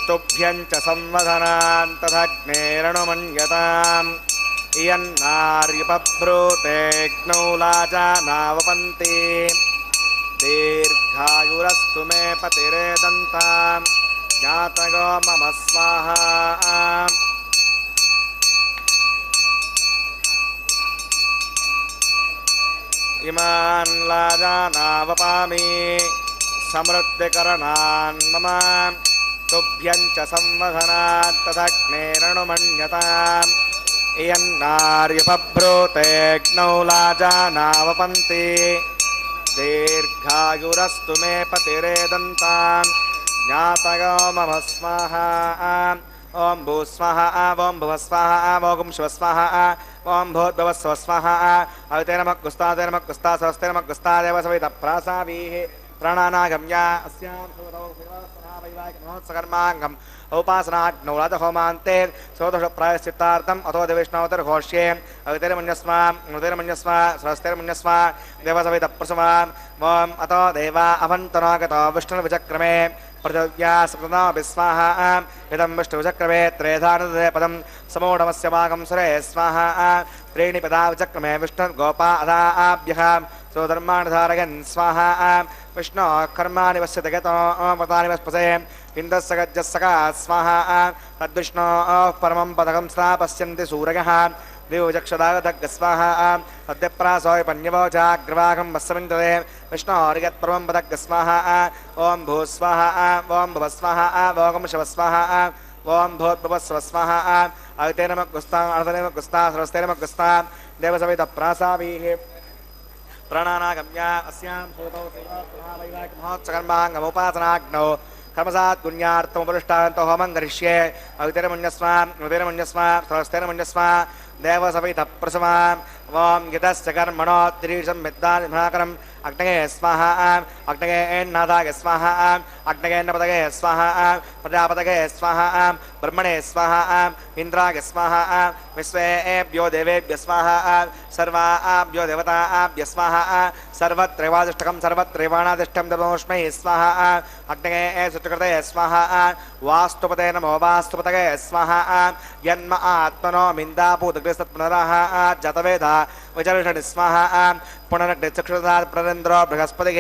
तुभ्यं च संवदनान् तदग्नेरणुमन्यताम् इयन्नार्युपब्रूतेऽग्नौ लाजानावपन्ति दीर्घायुरस्तु मे पतिरेदन्तां ज्ञातयो मम स्वाहा इमान् लाजानावपामि समृद्धिकरणान् मम तुभ्यं च संवदनात् तदग्नेरणुमन्यताम् इयन्नार्युपब्रूतेऽग्नौ लाजानावपन्ति दीर्घायुरस्तु मे पतिरेदन्तां ज्ञातयो मम स्वाहा ओं भूस्वाहा ओं भुवस्वाहा ओं शिवस्वाहा ओं भूद्भुवस्व स्वाहा अवितेर्मकुस्ता स्वस्तिर्मकुस्ता देवसवितप्रासावीः प्राणानागम्या अस्यां श्रुतौ शिवस्वहा वैवाहिकमहोत्सकर्माङ्गम् उपासनाग्नौ राजहोमान्ते सोदशप्रायश्चित्तार्थम् अथो देविष्णोतिर्घोष्ये अवितिर्मन्यस्व स्वस्तिर्मन्यस्व देवसवितप्रसवा ॐ अतो देवा अवन्तनागतो विष्णुर्विचक्रमे पृथिव्या सकृता विस्वाहा इदं विष्णुविचक्रमे त्रेधानदे पदं समूढमस्य भागं सुरे स्वाहा त्रीणि पदा विचक्रमे विष्णुर्गोपा अदाभ्यः स्वधर्माणि धारयन् स्वाहा विष्णो कर्माणि पश्यति गतो पदानि वस्पसे इन्द्रस्य गज्जस्सका स्वाहा तद्विष्णोः परमं पदकं स्थापस्यन्ति सूरयः दिवचक्षदागतग् स्वाहा सद्यप्रासोय पन्यवोचाग्रवाहं वस्समिन्द्रे विष्णोर्यत्परमं पदग् स्वाहा ॐ भूस्वाहा ॐ भुवस्वाहा ॐ शिवस्वाहा ॐ भूद्भुवस्व स्वाहा अवितेर्मकुस्ता स्वस्तिर्मकुस्ता देवसवितप्रासावीः प्राणानागम्या अस्यां श्रुतौ वैवाहिकमहोत्सकर्माङ्गमुपासनाग्नौ कर्मसात् पुण्यार्थमुपरिष्टान्तो होमं करिष्ये अवितिर्मन्यस्व स्वस्तिर्मन्यस्व देवसवितप्रसवा ॐ यतस्य कर्मणो तिरीशं विद्वान् विभाकरम् अग्नये स्वाहा अग्नयेन्नादाय स्वाहा अग्नयेन्नपदये स्वाहा प्रजापतये स्वाहा ब्रह्मणे स्वाहा इन्द्राय स्वाहा विश्वेभ्यो देवेभ्य स्वाहा सर्वाभ्यो देवताभ्य स्वाहा सर्वत्रैवादिष्टकं सर्वत्रैवाणादिष्टं देवोष्मै स्वाहा अग्नये सुकृतये स्वाहा वास्तुपते नमो वास्तुपतये स्वाहा यन्म आत्मनो मिन्दापूतग्रस्तत्पुनरः जतवेदा विचर्षणि स्वाहा पुनर्चक्षुषात् प्ररेन्द्रो बृहस्पतिः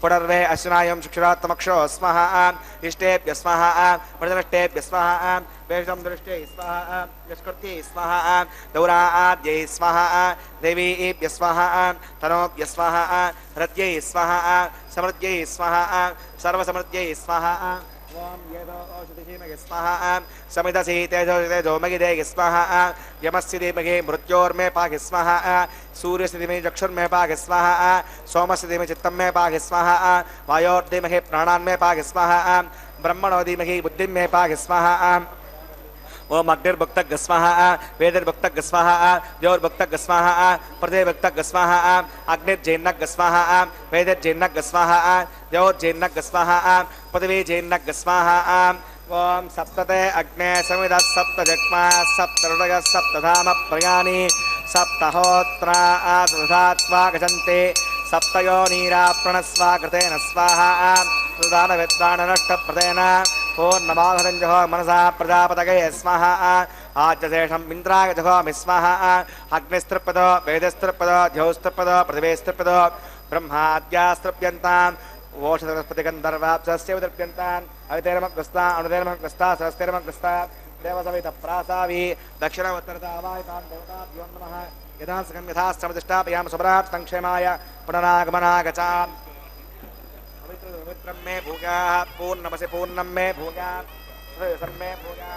पुनर्वे अश्विनायं शिक्षुरात्मक्षो स्वाहा इष्टेभ्य स्वाहा प्रजनष्टेभ्य स्वाहा वेषं दृष्टे स्वाहा यस्कृत्यै स्वाहा दौराद्यै स्वाहा देवीभ्य स्वाहा तनोभ्य स्वाहा रत्यै स्वाहा समृद्ध्यै स्वाहा सर्वसमृद्ध्यै स्वाहा ॐ येदो औषधिमहि स्वाहा समिदसि तेजोमहि देहि स्वाहा यमस्य धीमहि मृत्योर्मे पाहि स्वाहा सूर्यस्य धीमहि चक्षुर्मे पाहि स्वाहा सोमस्य धीमहि चित्तं मे पाहि स्वाहा वायोर्धीमहि प्राणान् मे पाहि स्वाहा ब्रह्मणो धीमहि बुद्धिं मे पाहि स्वाहा ओम अग्निर्भक्तग स्वाहा वेदिर्भक्तग स्वाहा द्योर्भक्तग स्वाहा प्रदेभक्तग स्वाहा अग्निर्जैन्नग स्वाहा वेदिर्जैन्नग स्वाहा द्योर्जैन्नग स्वाहा पृथिवीजैन्नग स्वाहा ओम सप्तते अग्ने समिदः सप्तजग्मा सप्तहृदयः सप्तधाम प्रयाणि सप्तहोत्रा सुधात्वा गच्छन्ति सप्तयोनीरा प्रणस्वा कृतेन स्वाहा सुदानविद्वाननष्टप्रदेन पूर्णमाधरञ्जः मनसा प्रजापतये स्वाहा ఆజ్యశేషం ఇంద్రాయ జహోమి స్వాహ అగ్నిస్తృపదో వేదస్తృపదో ద్యౌస్తృపదో పృథివేస్తృపదో బ్రహ్మాద్యాస్తృప్యంతాం ఓషధవనస్పతి గంధర్వాప్సస్య విదర్ప్యంతాం అవితేరమగ్రస్తా అణుతేరమగ్రస్తా సరస్తేరమగ్రస్తా దేవసవిత ప్రాసావి దక్షిణోత్తరతావాయతాం దేవతాభ్యో నమః యథా సకం యథా సమతిష్టాపయామ సుభరార్థం క్షేమాయ పునరాగమనాగచాం पवित्रं मे भूगा पूर्णमसि पूर्णं मे भूगा सं मे भूगा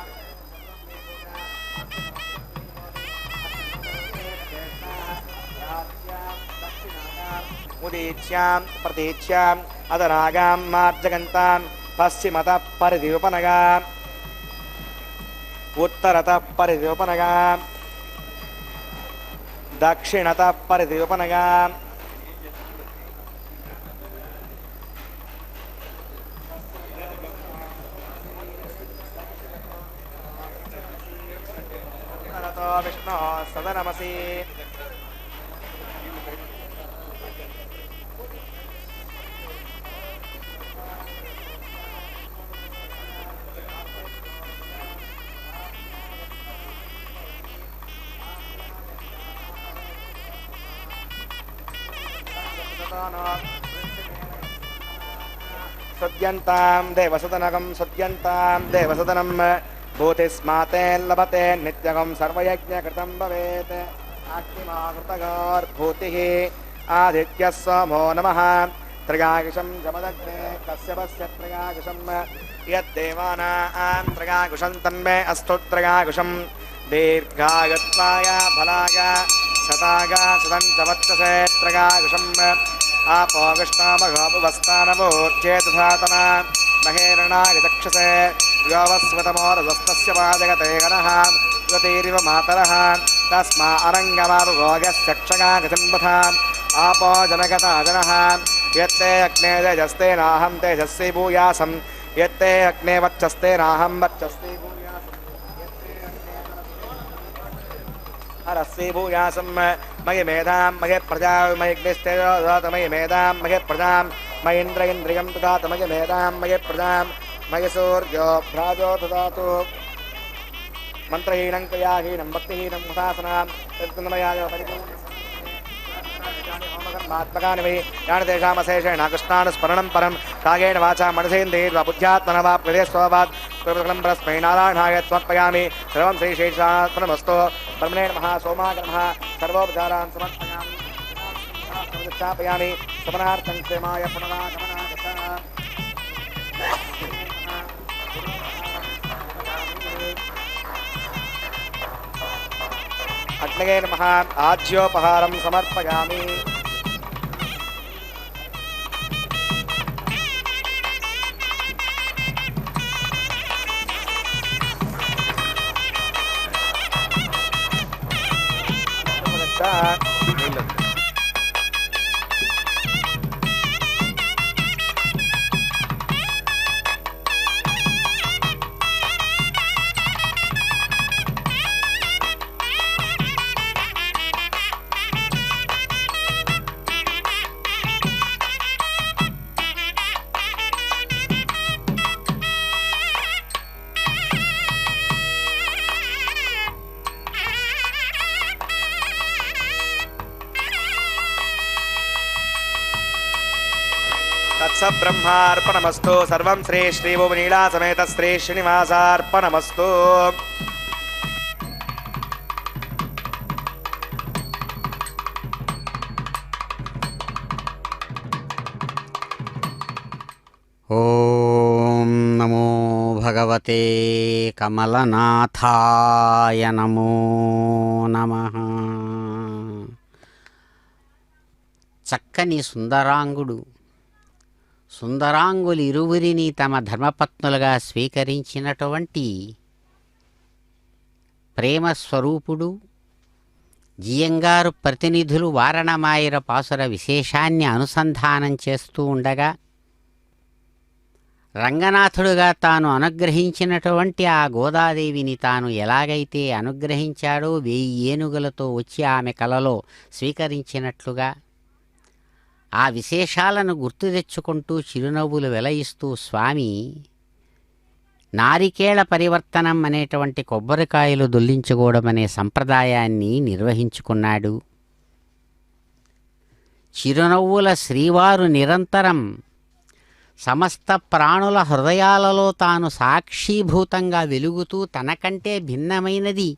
मुदीच्यां प्रतीच्याम् अदनागां मार्जगन्तां पश्चिमतः परिधिपनगाम् उत्तरतः परिधिपनगाम् दक्षिणतः परिधिपनगाम् विष्णु सदनमसि सद्यन्तां देवसदनकं सद्यन्तां देवसदनं भूतिस्माते लभते नित्यगं सर्वयज्ञकृतं भवेत् अग्निमाकृतगोर्भूतिः आदित्यः सोमो नमः त्रिगागिषं जमदग्ने कश्यपस्य त्रिगागिषं यद्देवानां त्रिगागिषं तन्मे अस्तु त्रिगागिषं दीर्घायुत्वाय फलाय शताय शतं च वर्चसे त्रिगागिषम् आपोगिष्टामघोपुवस्तानवोर्चेतुधातना महेरणाय चक्षसे योवस्वतमोरजस्तस्य वाजगते गणः युवतीरिव मातरः तस्मा अरङ्गमारुगोगश्चक्षगागतिन्वथाम् आपो जनगता जनः यत्ते अग्ने तेजस्ते नाहं तेजस्वी भूयासं यत्ते अग्ने वक्षस्ते नाहं वक्षस्वी भूयासं हरस्वी भूयासं मयि मेधां मयि प्रजा मयिग्निस्तेजो मयि मेधां मयि प्रजां मयीन्द्र इन्द्रियं ददात मयि मेधां मयि प्रजां मयि सूर्यो भ्राजो ददातु मंत्रहीनं क्रियाहीनं भक्तिहीनं मुखासनां तन्मयाय परिपूर्णमात्मकानि वै यानि तेषामशेषेण कृष्णानुस्मरणं परं कागेण वाचा मनसेन्द्रियैर्वा बुद्ध्यात्मना वा प्रदेशस्वभावात् कृपकलं परस्मै नारायणाय समर्पयामि सर्वं श्रीशेषात्मनमस्तु ब्रह्मणे नमः सोमाय नमः सर्वोपचारान् समर्पयामि स्थापयामि समनार्थं क्षेमाय पुनरागमनागतः अग्नये नमः आज्योपहारं समर्पयामि ब्रह्मार्पणमस्तु सर्वं श्री श्रीभुवनीला समेत श्री श्रीनिवासार्पणमस्तु ఓం నమో భగవతే కమలనాథాయ నమో నమః. చక్కని సుందరాంగుడు సుందరాంగులు ఇరువురిని తమ ధర్మపత్నులుగా స్వీకరించినటువంటి ప్రేమస్వరూపుడు జియంగారు ప్రతినిధులు వారణమాయిర పాసుర విశేషాన్ని అనుసంధానం చేస్తూ ఉండగా రంగనాథుడుగా తాను అనుగ్రహించినటువంటి ఆ గోదాదేవిని తాను ఎలాగైతే అనుగ్రహించాడో 1000 ఏనుగులతో వచ్చి ఆమె కలలో స్వీకరించినట్లుగా ఆ విశేషాలను గుర్తు తెచ్చుకుంటూ చిరునవ్వులు వెలయిస్తూ స్వామి నారికేళ పరివర్తనం అనేటువంటి కొబ్బరికాయలు దొల్లించుకోవడం అనే సంప్రదాయాన్ని నిర్వహించుకున్నాడు. చిరునవ్వుల శ్రీవారు నిరంతరం సమస్త ప్రాణుల హృదయాలలో తాను సాక్షీభూతంగా వెలుగుతూ తనకంటే భిన్నమైనది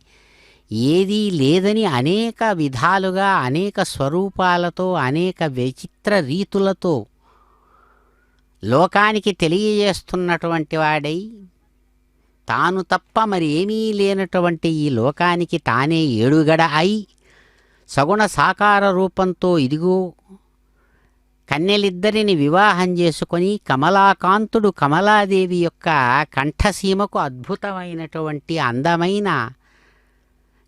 ఏదీ లేదని అనేక విధాలుగా అనేక స్వరూపాలతో అనేక విచిత్ర రీతులతో లోకానికి తెలియజేస్తున్నటువంటి వాడై తాను తప్ప మరి ఏమీ లేనటువంటి ఈ లోకానికి తానే ఏడుగడ అయి సగుణ సాకార రూపంతో ఇదిగో కన్యలిద్దరిని వివాహం చేసుకొని కమలాకాంతుడు కమలాదేవి యొక్క కంఠసీమకు అద్భుతమైనటువంటి అందమైన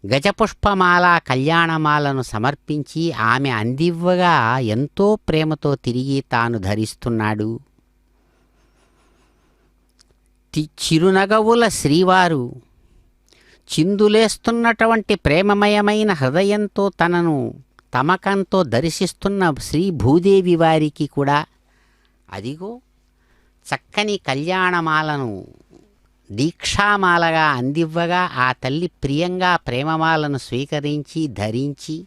గజపుష్పమాల కళ్యాణమాలను సమర్పించి ఆమె అందివ్వగా ఎంతో ప్రేమతో తిరిగి తాను ధరిస్తున్నాడు. చిరునగవుల శ్రీవారు చిందులేస్తున్నటువంటి ప్రేమమయమైన హృదయంతో తనను తమకంతో దర్శిస్తున్న శ్రీ భూదేవి వారికి కూడా అదిగో చక్కని కళ్యాణమాలను దీక్షామాలగా అందివ్వగా ఆ తల్లి ప్రియంగా ప్రేమమాలను స్వీకరించి ధరించి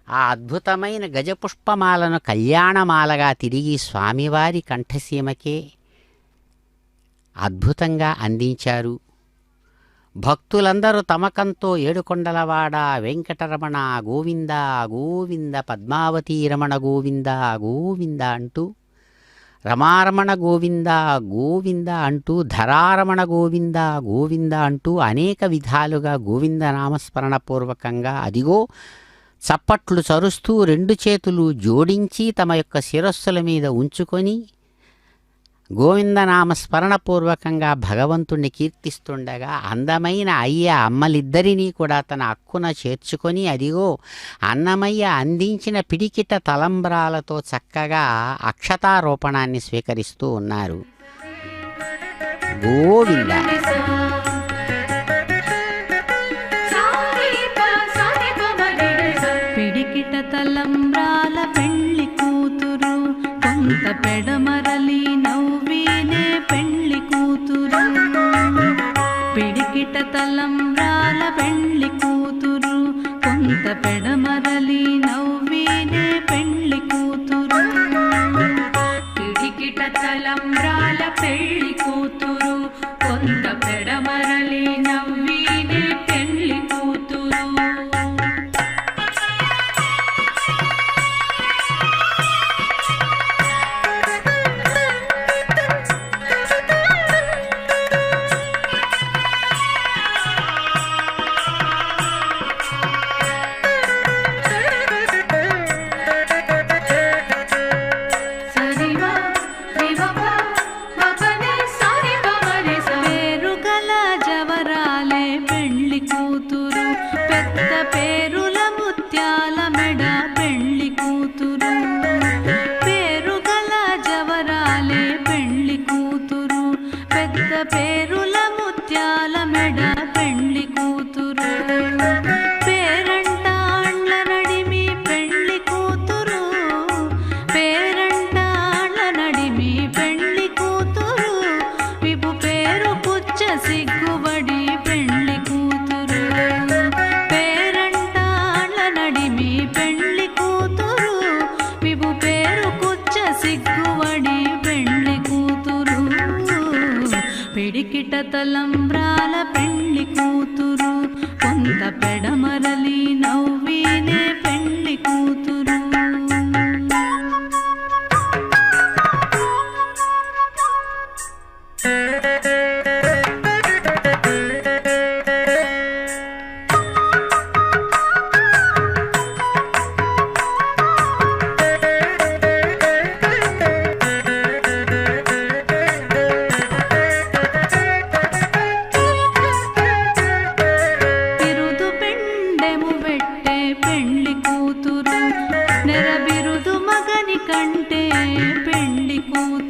ఆ అద్భుతమైన గజపుష్పమాలను కళ్యాణమాలగా తిరిగి స్వామివారి కంఠసీమకే అద్భుతంగా అందించారు. భక్తులందరూ తమకంతో ఏడుకొండలవాడ వెంకటరమణ గోవింద గోవింద పద్మావతి రమణ గోవింద గోవింద అంటూ రమారమణ గోవింద గోవింద అంటూ ధరారమణ గోవింద గోవింద అంటూ అనేక విధాలుగా గోవింద నామస్మరణపూర్వకంగా అదిగో చప్పట్లు చరుస్తూ రెండు చేతులు జోడించి తమ యొక్క శిరస్సుల మీద ఉంచుకొని గోవిందనామ స్మరణపూర్వకంగా భగవంతుణ్ణి కీర్తిస్తుండగా అందమైన అయ్య అమ్మలిద్దరినీ కూడా తన అక్కున చేర్చుకొని అదిగో అన్నమయ్య అందించిన పిడికిట తలంబ్రాలతో చక్కగా అక్షతారోపణాన్ని స్వీకరిస్తూ ఉన్నారు. గోవింద పిడికిట తలంబ్రాల పెళ్లి కూతురు కొంత పెడమరలి నవ్వినే పెళ్లి కూతురు. పిడికిట తలంబ్రాల పెళ్లి కూతురు కొంత పెడమరలి నవ్వినే పెళ్లి కూతురు. పిడికిట తలంబ్రాల పెళ్లి కూతురు కొంత పెడమరలి నవ్వినే పెళ్లి కూతురు. పేరుల ముత్యాల మెడ పెళ్లి కూతురు. పేరంటాళ్ళ నడిమి పెళ్లి కూతురు. పేరంటాళ్ళ నడిమి పెళ్లి కూతురు. విపు పేరు పుచ్చ సిగ్గుబడి పెళ్లి కూతురు. పేరంటాళ్ళ నడిమి పెళ్లి కూతురు. విపు పేరు కుచ్చ సిగ్గుబడి పెళ్లి కూతురు. పిడికిట తలంబ్రాల పెళ్లి కూతురు కొంత పెడమరలి నవ్వినే పెళ్లి కూతురు. పెళ్లి కూతురు నెరబిరుదు మగని కంటే పెళ్లి కూతురు.